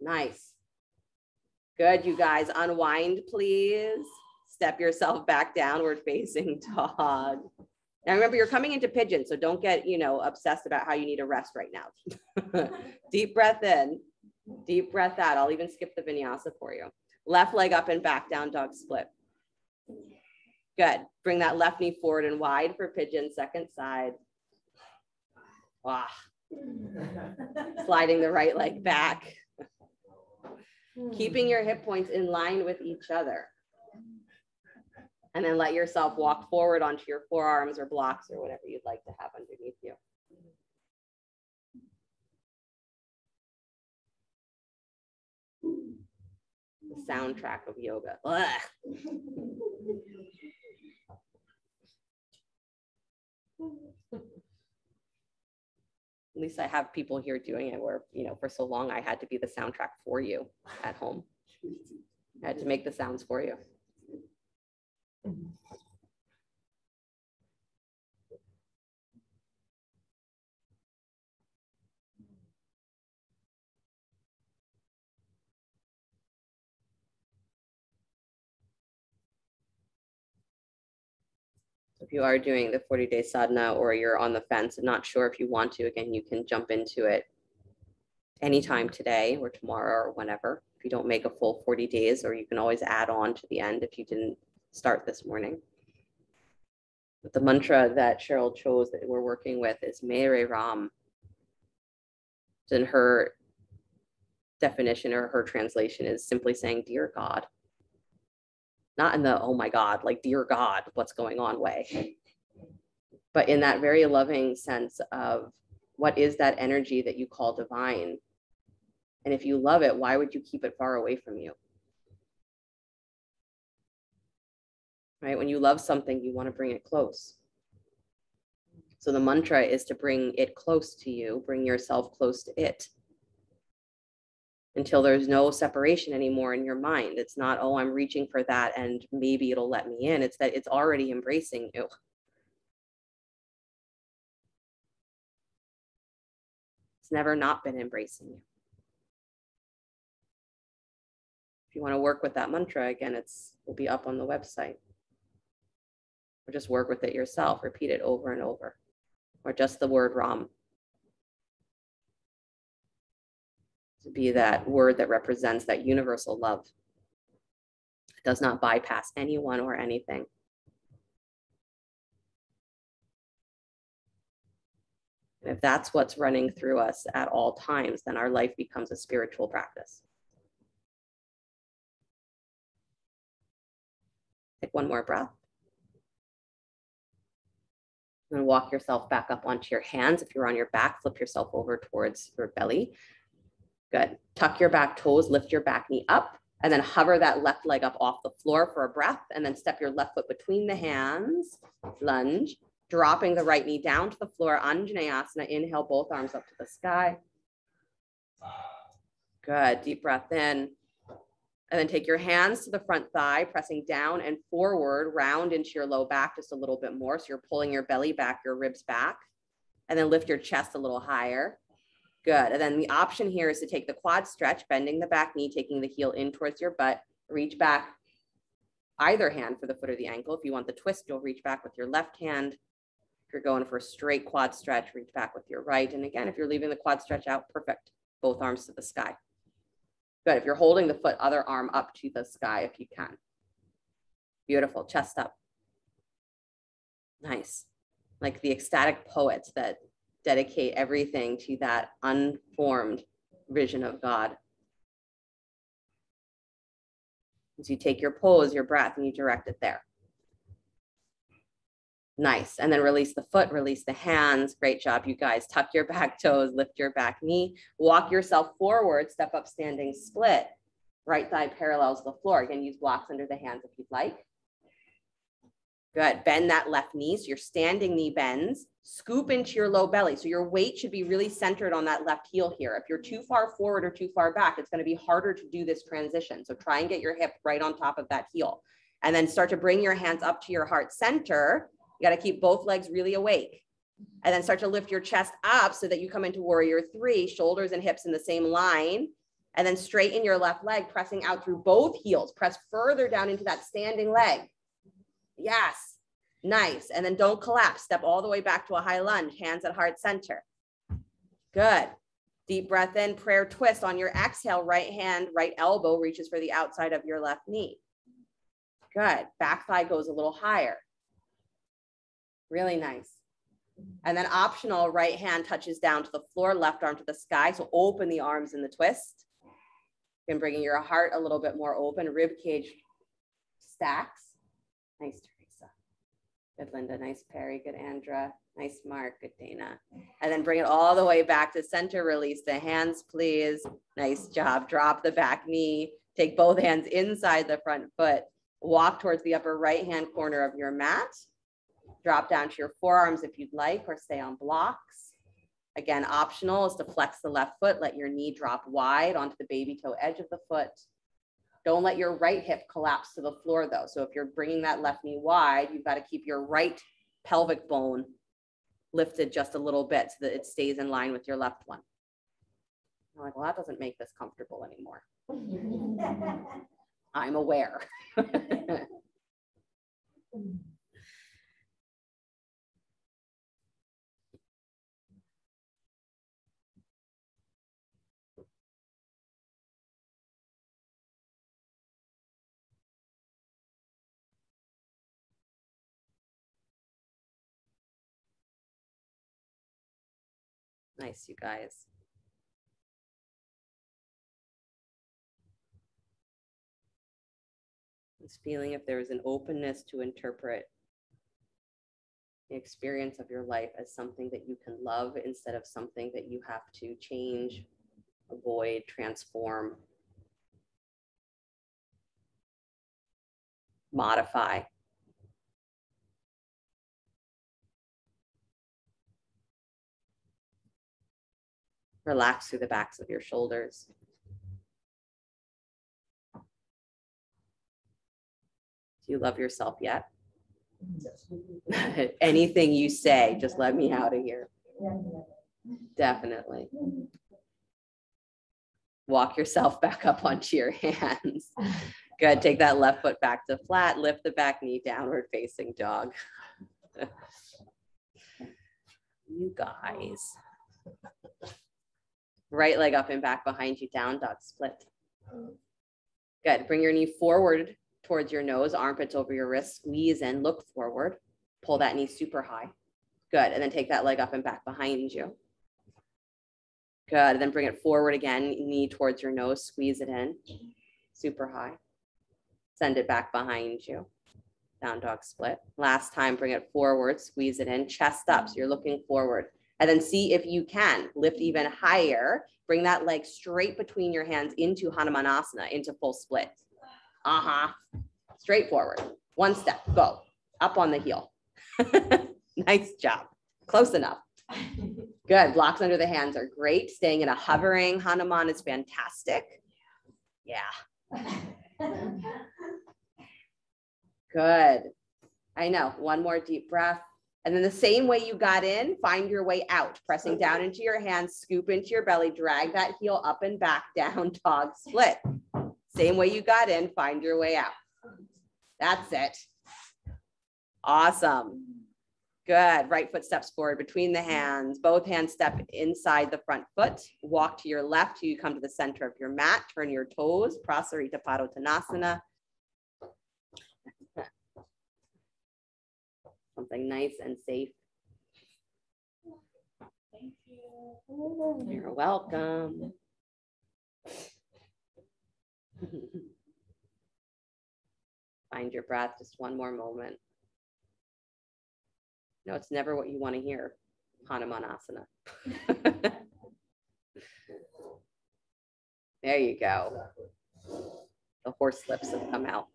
Nice. Good, you guys. Unwind, please. Step yourself back downward facing dog. Now remember, you're coming into pigeon, so don't get, obsessed about how you need a rest right now. Deep breath in, deep breath out. I'll even skip the vinyasa for you. Left leg up and back, down dog split. Good. Bring that left knee forward and wide for pigeon, second side. Wow. Sliding the right leg back. Keeping your hip points in line with each other. And then let yourself walk forward onto your forearms or blocks or whatever you'd like to have underneath you. The soundtrack of yoga. Ugh. At least I have people here doing it where, for so long I had to be the soundtrack for you at home. I had to make the sounds for you. If you are doing the 40-day sadhana or you're on the fence and not sure if you want to, again, you can jump into it anytime today or tomorrow or whenever. If you don't make a full 40 days, or you can always add on to the end if you didn't start this morning. But the mantra that Cheryl chose that we're working with is Mere Ram. And her definition or her translation is simply saying, "Dear God." Not in the, oh my God, like, dear God, what's going on way, but in that very loving sense of what is that energy that you call divine? And if you love it, why would you keep it far away from you? Right? When you love something, you want to bring it close. So the mantra is to bring it close to you, bring yourself close to it, until there's no separation anymore in your mind. It's not, oh, I'm reaching for that and maybe it'll let me in. It's that it's already embracing you. It's never not been embracing you. If you want to work with that mantra, again, will be up on the website. Or just work with it yourself. Repeat it over and over. Or just the word Ram. To be that word that represents that universal love. It does not bypass anyone or anything. And if that's what's running through us at all times, then our life becomes a spiritual practice. Take one more breath. And walk yourself back up onto your hands. If you're on your back, flip yourself over towards your belly. Good. Tuck your back toes, lift your back knee up, and then hover that left leg up off the floor for a breath, and then step your left foot between the hands, lunge, dropping the right knee down to the floor, Anjaneyasana. Inhale, both arms up to the sky. Good. Deep breath in. And then take your hands to the front thigh, pressing down and forward, round into your low back just a little bit more. So you're pulling your belly back, your ribs back, and then lift your chest a little higher. Good. And then the option here is to take the quad stretch, bending the back knee, taking the heel in towards your butt, reach back either hand for the foot or the ankle. If you want the twist, you'll reach back with your left hand. If you're going for a straight quad stretch, reach back with your right. And again, if you're leaving the quad stretch out, perfect. Both arms to the sky. Good. If you're holding the foot, other arm up to the sky if you can. Beautiful. Chest up. Nice. Like the ecstatic poets that dedicate everything to that unformed vision of God. As you take your pose, your breath, and you direct it there. Nice. And then release the foot, release the hands. Great job, you guys. Tuck your back toes, lift your back knee, walk yourself forward, step up, standing split. Right thigh parallels the floor. Again, use blocks under the hands if you'd like. Good. Bend that left knee. So your standing knee bends. Scoop into your low belly. So your weight should be really centered on that left heel here. If you're too far forward or too far back, it's going to be harder to do this transition. So try and get your hip right on top of that heel. And then start to bring your hands up to your heart center. You got to keep both legs really awake. And then start to lift your chest up so that you come into warrior three, shoulders and hips in the same line. And then straighten your left leg, pressing out through both heels. Press further down into that standing leg. Yes. Nice. And then don't collapse. Step all the way back to a high lunge, hands at heart center. Good. Deep breath in, prayer twist. On your exhale, right hand, right elbow reaches for the outside of your left knee. Good. Back thigh goes a little higher. Really nice. And then optional, right hand touches down to the floor, left arm to the sky. So open the arms in the twist. And bringing your heart a little bit more open, rib cage stacks. Nice, Teresa. Good, Linda. Nice, Perry. Good, Andra. Nice, Mark. Good, Dana. And then bring it all the way back to center. Release the hands, please. Nice job. Drop the back knee. Take both hands inside the front foot. Walk towards the upper right-hand corner of your mat. Drop down to your forearms if you'd like, or stay on blocks. Again, optional is to flex the left foot. Let your knee drop wide onto the baby toe edge of the foot. Don't let your right hip collapse to the floor though. So if you're bringing that left knee wide, you've got to keep your right pelvic bone lifted just a little bit so that it stays in line with your left one. I'm like, well, that doesn't make this comfortable anymore. I'm aware. Nice, you guys. Just feeling if there is an openness to interpret the experience of your life as something that you can love instead of something that you have to change, avoid, transform, modify. Relax through the backs of your shoulders. Do you love yourself yet? Anything you say, just let me out of here. Definitely. Walk yourself back up onto your hands. Good. Take that left foot back to flat. Lift the back knee, downward facing dog. You guys. Right leg up and back behind you, down dog split. Good. Bring your knee forward towards your nose, armpits over your wrist, squeeze in, look forward, pull that knee super high. Good. And then take that leg up and back behind you. Good. And then bring it forward again, knee towards your nose, squeeze it in, super high. Send it back behind you. down dog split. Last time, bring it forward, squeeze it in, chest up. So you're looking forward. And then see if you can lift even higher. Bring that leg straight between your hands into Hanumanasana, into full split. Straight forward. One step, go. Up on the heel. Nice job. Close enough. Good. Blocks under the hands are great. Staying in a hovering Hanuman is fantastic. Yeah. Good. I know. One more deep breath. And then the same way you got in, find your way out, pressing down into your hands, scoop into your belly, drag that heel up and back down, dog split. Same way you got in, find your way out. That's it. Awesome. Good. Right foot steps forward between the hands. Both hands step inside the front foot. Walk to your left till you come to the center of your mat. Turn your toes. Prasarita Padottanasana. Something nice and safe. Thank you. You're welcome. Find your breath. Just one more moment. No, it's never what you want to hear. Hanumanasana. There you go. The horse lips have come out.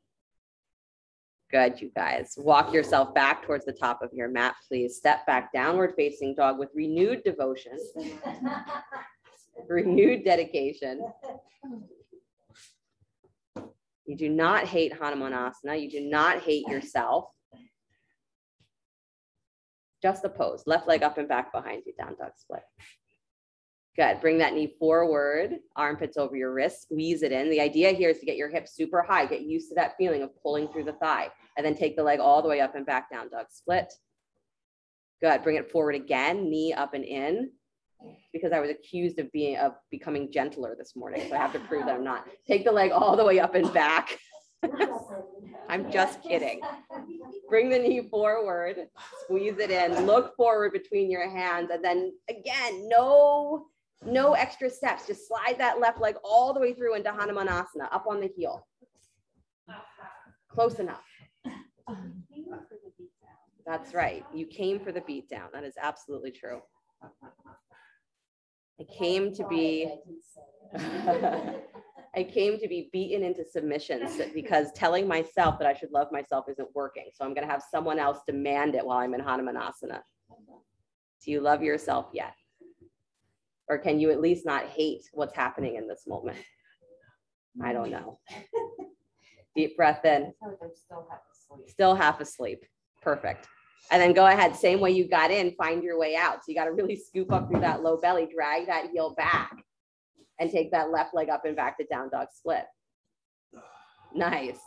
Good, you guys. Walk yourself back towards the top of your mat, please. Step back, downward facing dog with renewed devotion, renewed dedication. You do not hate Hanumanasana. You do not hate yourself. Just the pose. Left leg up and back behind you, down dog split. Good. Bring that knee forward, armpits over your wrist, squeeze it in. The idea here is to get your hips super high, get used to that feeling of pulling through the thigh, and then take the leg all the way up and back, down dog split. Good. Bring it forward again, knee up and in, because I was accused of becoming gentler this morning, so I have to prove that I'm not. Take the leg all the way up and back. I'm just kidding. Bring the knee forward, squeeze it in, look forward between your hands, and then again, no extra steps. Just slide that left leg all the way through into Hanumanasana, up on the heel. Close enough. That's right. You came for the beat down. That is absolutely true. I came to be beaten into submissions because telling myself that I should love myself isn't working. So I'm going to have someone else demand it while I'm in Hanumanasana. Do you love yourself yet? Or can you at least not hate what's happening in this moment? I don't know. Deep breath in. Still half asleep. Perfect. And then go ahead, same way you got in, find your way out. So you got to really scoop up through that low belly, drag that heel back, and take that left leg up and back to down dog split. Nice.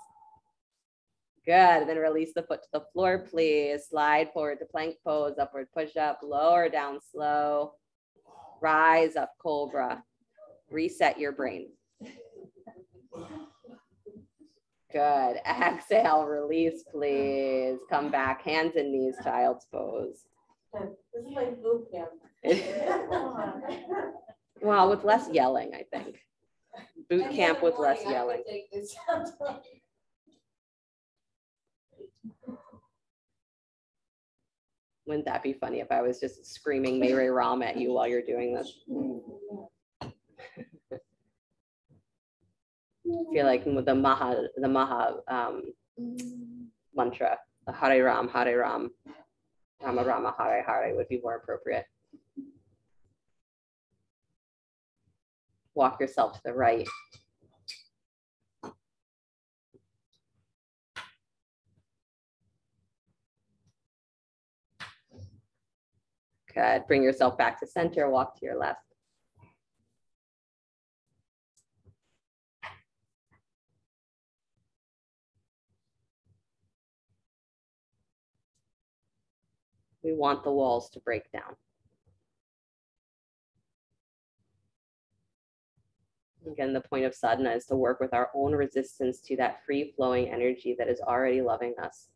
Good. And then release the foot to the floor, please. Slide forward to plank pose, upward push up, lower down slow. Rise up, cobra. Reset your brain. Good. Exhale, release, please. Come back, hands and knees, child's pose. This is like boot camp. Well, with less yelling, I think. Boot camp with less yelling. Wouldn't that be funny if I was just screaming Mere Ram at you while you're doing this? I feel like with the Maha mantra, the Hare Ram, Rama Rama, Hare Hare would be more appropriate. Walk yourself to the right. Good. Bring yourself back to center. Walk to your left. We want the walls to break down. Again, the point of sadhana is to work with our own resistance to that free-flowing energy that is already loving us,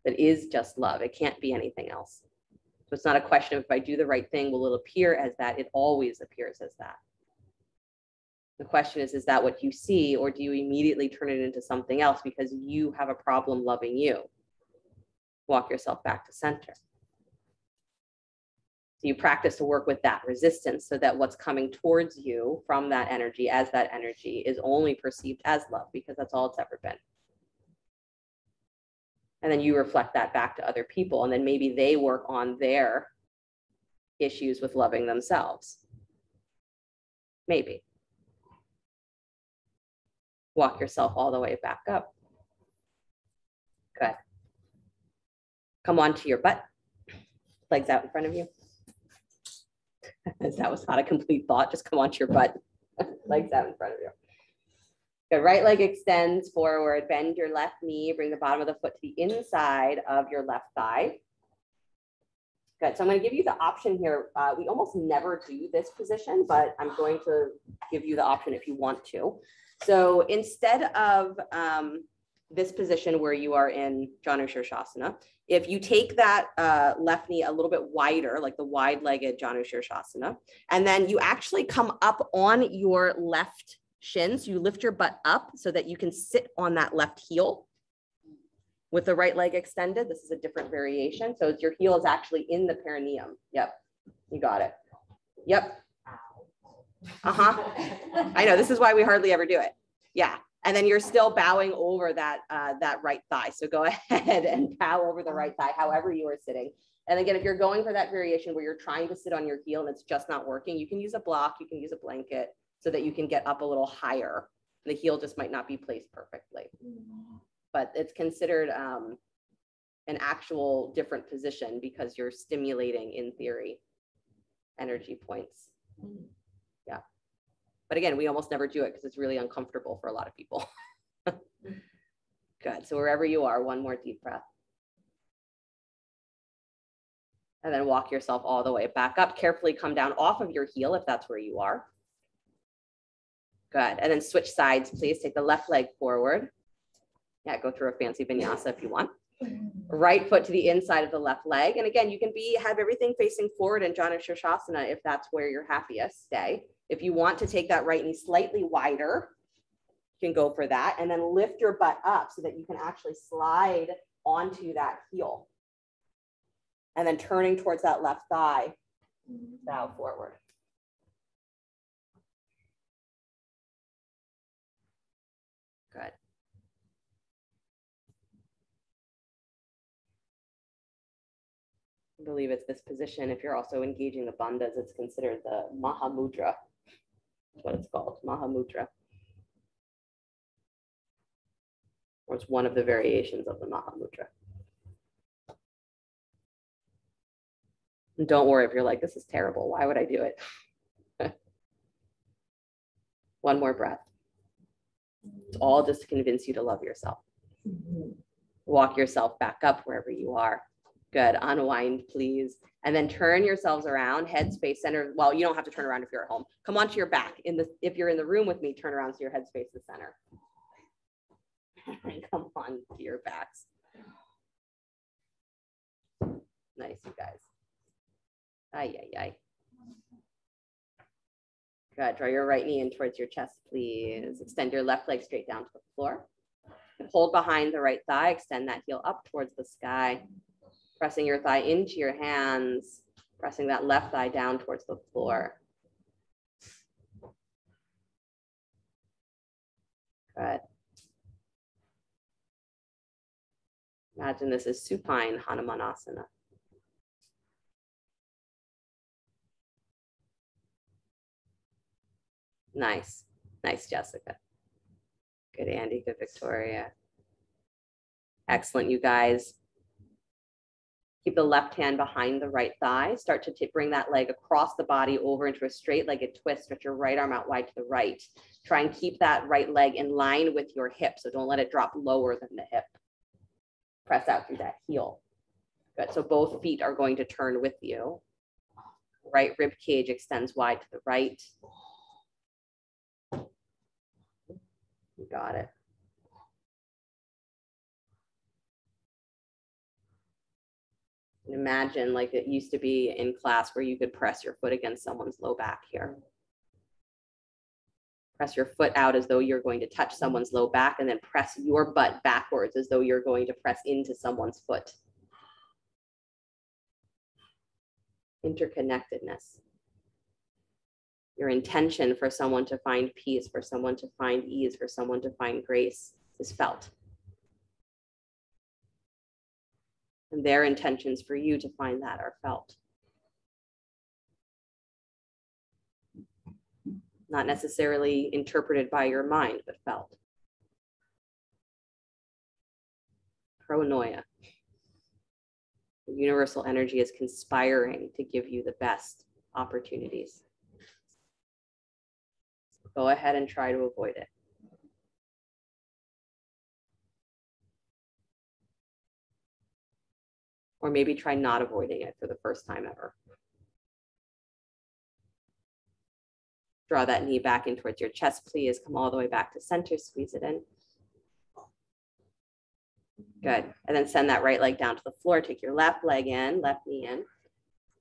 that is just love. It can't be anything else. So it's not a question of if I do the right thing, will it appear as that? It always appears as that. The question is that what you see, or do you immediately turn it into something else because you have a problem loving you? Walk yourself back to center. So you practice to work with that resistance so that what's coming towards you from that energy as that energy is only perceived as love, because that's all it's ever been. And then you reflect that back to other people, and then maybe they work on their issues with loving themselves. Maybe. Walk yourself all the way back up. Good. Come onto your butt. Legs out in front of you. That was not a complete thought. Just come onto your butt. Legs out in front of you. Good. Right leg extends forward. Bend your left knee. Bring the bottom of the foot to the inside of your left thigh. Good. So I'm going to give you the option here. We almost never do this position, but I'm going to give you the option if you want to. So instead of this position where you are in Janu Shirshasana, if you take that left knee a little bit wider, like the wide-legged Janu Shirshasana, and then you actually come up on your left shin, so you lift your butt up so that you can sit on that left heel with the right leg extended. This is a different variation. So your heel is actually in the perineum. Yep, you got it. Yep. I know, this is why we hardly ever do it. Yeah. And then you're still bowing over that, that right thigh. So go ahead and bow over the right thigh, however you are sitting. And again, if you're going for that variation where you're trying to sit on your heel and it's just not working, you can use a block, you can use a blanket so that you can get up a little higher. The heel just might not be placed perfectly. But it's considered an actual different position because you're stimulating, in theory, energy points. Yeah. But again, we almost never do it because it's really uncomfortable for a lot of people. Good. So wherever you are, one more deep breath. And then walk yourself all the way back up. Carefully come down off of your heel if that's where you are. Good. And then switch sides, please. Take the left leg forward. Yeah, go through a fancy vinyasa if you want. Right foot to the inside of the left leg. And again, you can have everything facing forward in Janu Shirshasana if that's where you're happiest. Stay. If you want to take that right knee slightly wider, you can go for that. And then lift your butt up so that you can actually slide onto that heel. And then turning towards that left thigh, bow forward. Good. I believe it's this position. If you're also engaging the bandhas, it's considered the Mahamudra. That's what it's called, Mahamudra. Or it's one of the variations of the Mahamudra. And don't worry if you're like, this is terrible. Why would I do it? One more breath. It's all just to convince you to love yourself. Walk yourself back up wherever you are. Good. Unwind, please. And then turn yourselves around, head space center. Well, you don't have to turn around if you're at home. Come onto your back. If you're in the room with me, turn around so your head space is center. Come on to your backs. Nice, you guys. Ay, ay, ay. Good. Draw your right knee in towards your chest, please. Extend your left leg straight down to the floor. Hold behind the right thigh. Extend that heel up towards the sky. Pressing your thigh into your hands. Pressing that left thigh down towards the floor. Good. Imagine this is supine Hanumanasana. Nice. Nice, Jessica. Good, Andy. Good, Victoria. Excellent, you guys. Keep the left hand behind the right thigh. Start to bring that leg across the body over into a straight-legged twist. Stretch your right arm out wide to the right. Try and keep that right leg in line with your hip, so don't let it drop lower than the hip. Press out through that heel. Good, so both feet are going to turn with you. Right rib cage extends wide to the right. You got it. And imagine like it used to be in class where you could press your foot against someone's low back here. Press your foot out as though you're going to touch someone's low back, and then press your butt backwards as though you're going to press into someone's foot. interconnectedness. Your intention for someone to find peace, for someone to find ease, for someone to find grace is felt. And their intentions for you to find that are felt. Not necessarily interpreted by your mind, but felt. Pronoia. The universal energy is conspiring to give you the best opportunities. Go ahead and try to avoid it. Or maybe try not avoiding it for the first time ever. Draw that knee back in towards your chest, please. Come all the way back to center, squeeze it in. Good. And then send that right leg down to the floor. Take your left leg in, left knee in.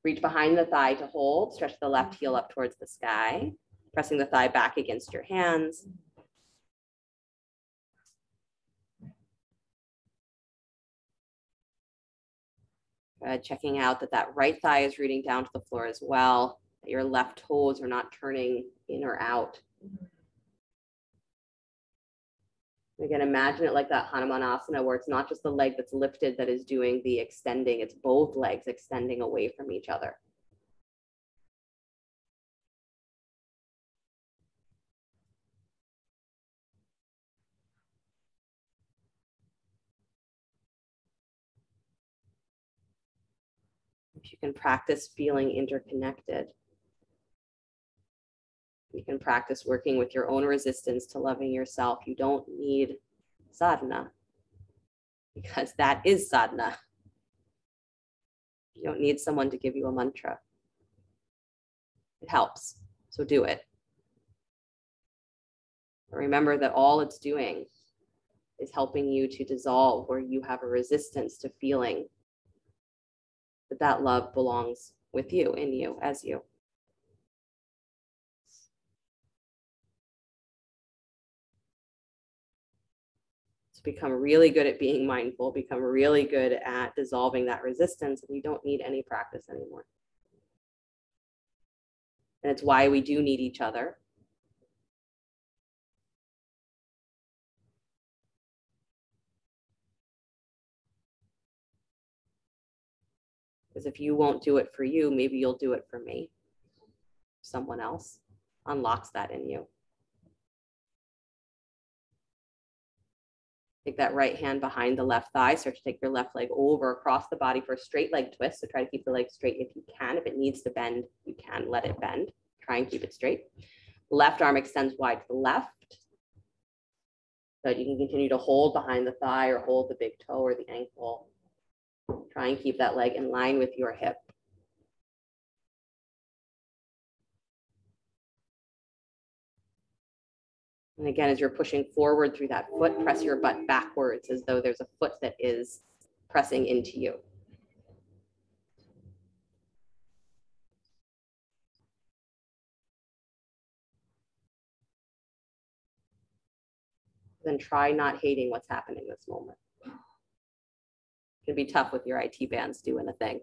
Reach behind the thigh to hold. Stretch the left heel up towards the sky. Pressing the thigh back against your hands. Good. Checking out that that right thigh is rooting down to the floor as well. That your left toes are not turning in or out. Again, imagine it like that Hanumanasana where it's not just the leg that's lifted that is doing the extending, it's both legs extending away from each other. If you can practice feeling interconnected, you can practice working with your own resistance to loving yourself. You don't need sadhana, because that is sadhana. You don't need someone to give you a mantra. It helps, so do it. But remember that all it's doing is helping you to dissolve where you have a resistance to feeling that that love belongs with you, in you, as you. So become really good at being mindful, become really good at dissolving that resistance, and you don't need any practice anymore. And it's why we do need each other. Because if you won't do it for you, maybe you'll do it for me. Someone else unlocks that in you. Take that right hand behind the left thigh. Start to take your left leg over across the body for a straight leg twist. So try to keep the leg straight if you can. If it needs to bend, you can let it bend. Try and keep it straight. Left arm extends wide to the left. So you can continue to hold behind the thigh or hold the big toe or the ankle. Try and keep that leg in line with your hip. And again, as you're pushing forward through that foot, press your butt backwards as though there's a foot that is pressing into you. Then try not hating what's happening this moment. It can be tough with your IT bands doing a thing.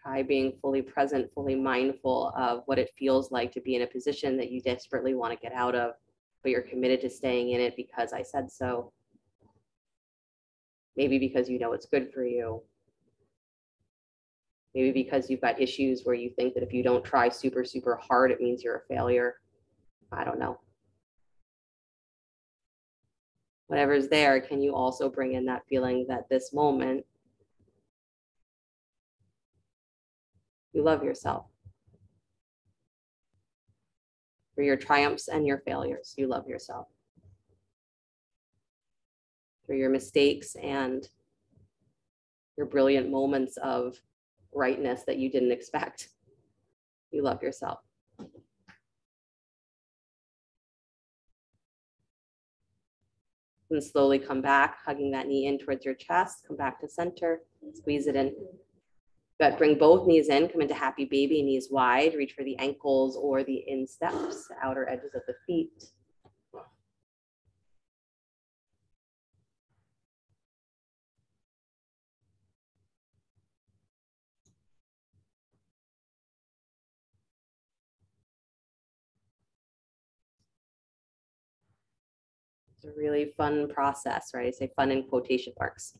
Try being fully present, fully mindful of what it feels like to be in a position that you desperately want to get out of, but you're committed to staying in it because I said so. Maybe because you know it's good for you. Maybe because you've got issues where you think that if you don't try super, super hard, it means you're a failure. I don't know. Whatever's there, can you also bring in that feeling that this moment, you love yourself. For your triumphs and your failures, you love yourself. For your mistakes and your brilliant moments of rightness that you didn't expect, you love yourself. And slowly come back, hugging that knee in towards your chest, come back to center, squeeze it in. Good. Bring both knees in, come into happy baby, knees wide, reach for the ankles or the insteps, outer edges of the feet. It's a really fun process, right? I say fun in quotation marks.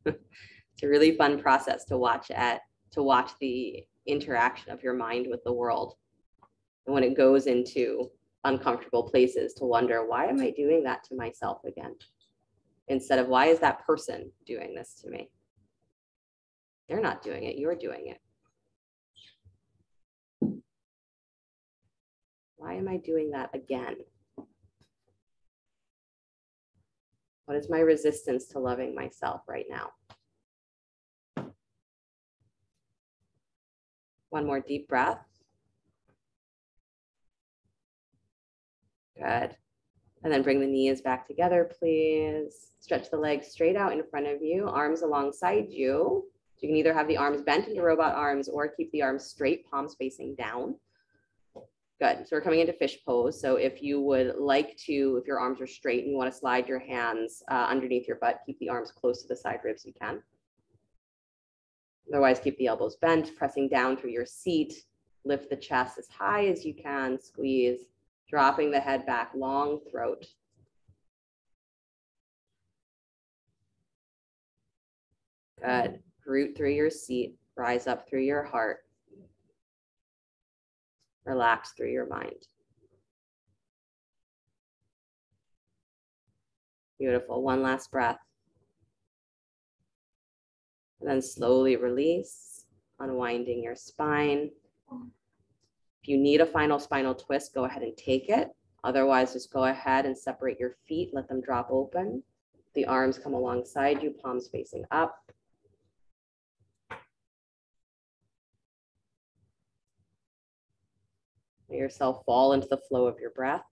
It's a really fun process to watch the interaction of your mind with the world. And when it goes into uncomfortable places, to wonder, why am I doing that to myself again? Instead of, why is that person doing this to me? They're not doing it, you're doing it. Why am I doing that again? What is my resistance to loving myself right now? One more deep breath. Good. And then bring the knees back together, please. Stretch the legs straight out in front of you, arms alongside you. So you can either have the arms bent into robot arms or keep the arms straight, palms facing down. Good. So we're coming into fish pose. So if you would like to, if your arms are straight and you want to slide your hands underneath your butt, keep the arms close to the side ribs you can. Otherwise, keep the elbows bent, pressing down through your seat. Lift the chest as high as you can, squeeze, dropping the head back, long throat. Good. Root through your seat, rise up through your heart. Relax through your mind. Beautiful. One last breath. And then slowly release, unwinding your spine. If you need a final spinal twist, go ahead and take it. Otherwise, just go ahead and separate your feet, let them drop open. The arms come alongside you, palms facing up. Let yourself fall into the flow of your breath.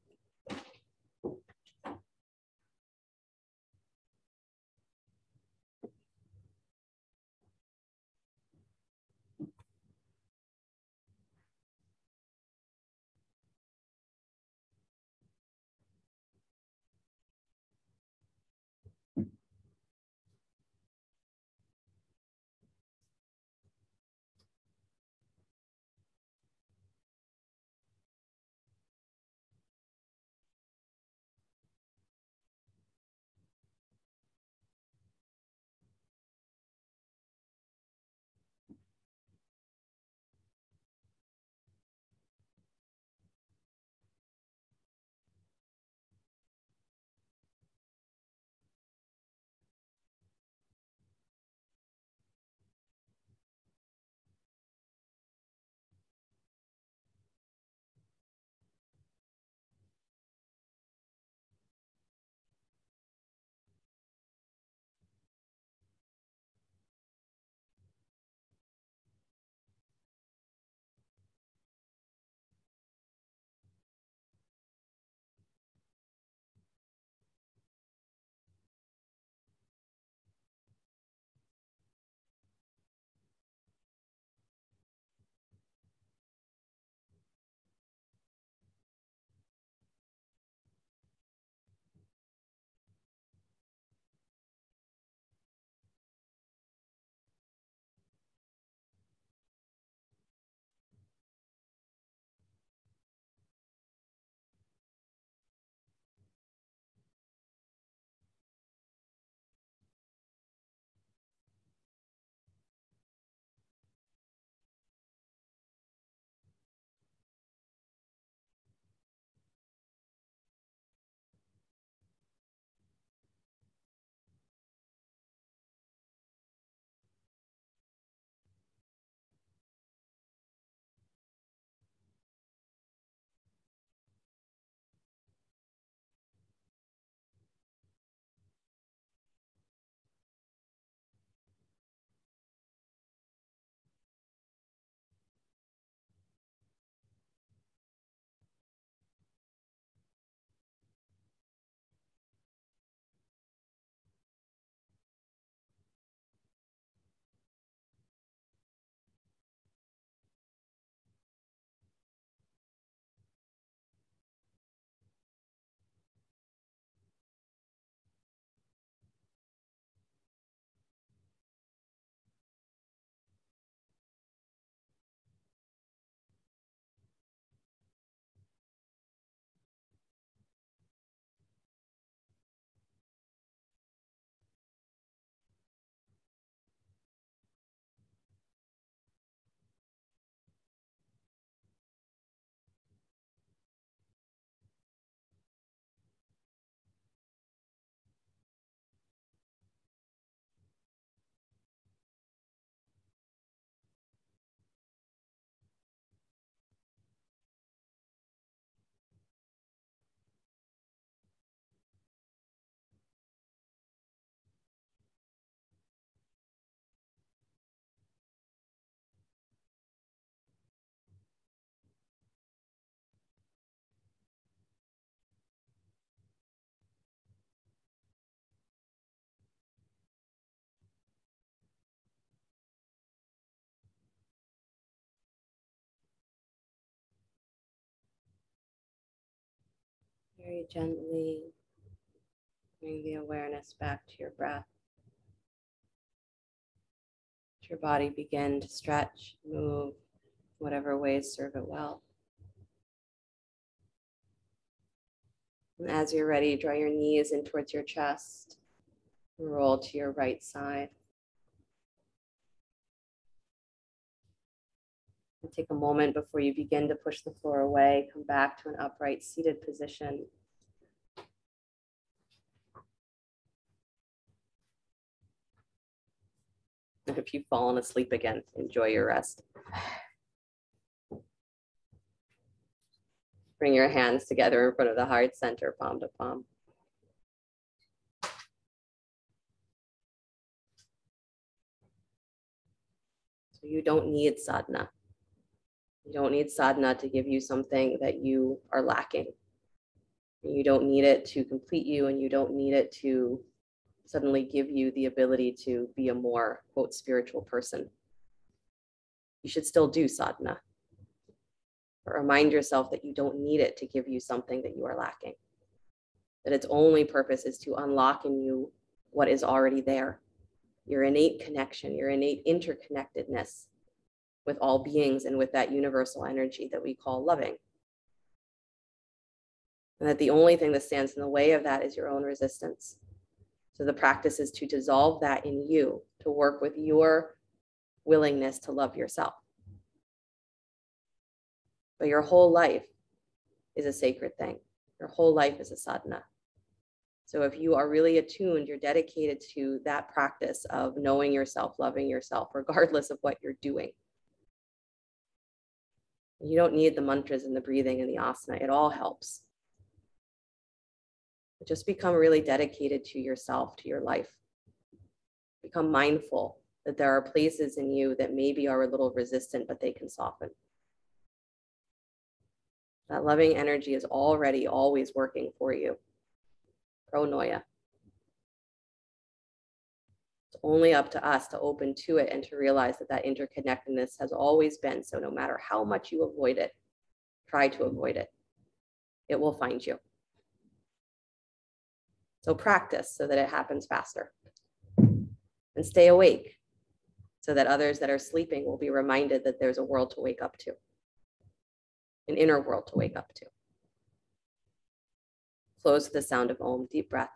Very gently bring the awareness back to your breath. Let your body begin to stretch, move, whatever ways serve it well. And as you're ready, draw your knees in towards your chest. Roll to your right side. And take a moment before you begin to push the floor away. Come back to an upright seated position. And if you've fallen asleep again, enjoy your rest. Bring your hands together in front of the heart center, palm to palm. So you don't need sadhana. You don't need sadhana to give you something that you are lacking. You don't need it to complete you, and you don't need it to suddenly give you the ability to be a more, quote, spiritual person. You should still do sadhana. But remind yourself that you don't need it to give you something that you are lacking. That its only purpose is to unlock in you what is already there. Your innate connection, your innate interconnectedness with all beings and with that universal energy that we call loving. And that the only thing that stands in the way of that is your own resistance. So the practice is to dissolve that in you, to work with your willingness to love yourself. But your whole life is a sacred thing. Your whole life is a sadhana. So if you are really attuned, you're dedicated to that practice of knowing yourself, loving yourself, regardless of what you're doing. You don't need the mantras and the breathing and the asana. It all helps. But just become really dedicated to yourself, to your life. Become mindful that there are places in you that maybe are a little resistant, but they can soften. That loving energy is already always working for you. Pronoia. It's only up to us to open to it and to realize that that interconnectedness has always been. So no matter how much you avoid it, try to avoid it. It will find you. So practice so that it happens faster. And stay awake so that others that are sleeping will be reminded that there's a world to wake up to. An inner world to wake up to. Close to the sound of Om, deep breath.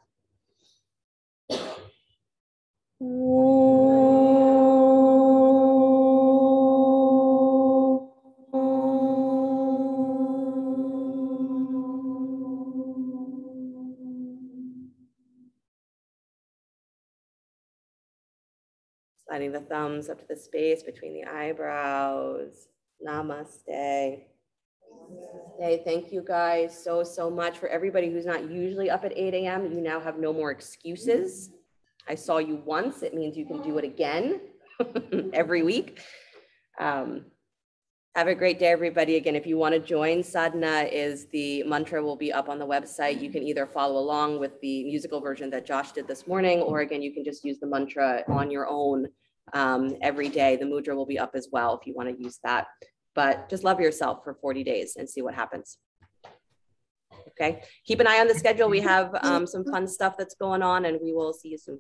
Sliding the thumbs up to the space between the eyebrows. Namaste. Hey, thank you guys so much. For everybody who's not usually up at 8 a.m., you now have no more excuses. I saw you once. It means you can do it again every week. Have a great day, everybody. Again, if you want to join, sadhana is the mantra will be up on the website. You can either follow along with the musical version that Josh did this morning, or again, you can just use the mantra on your own every day. The mudra will be up as well if you want to use that. But just love yourself for 40 days and see what happens. Okay, keep an eye on the schedule. We have some fun stuff that's going on, and we will see you soon.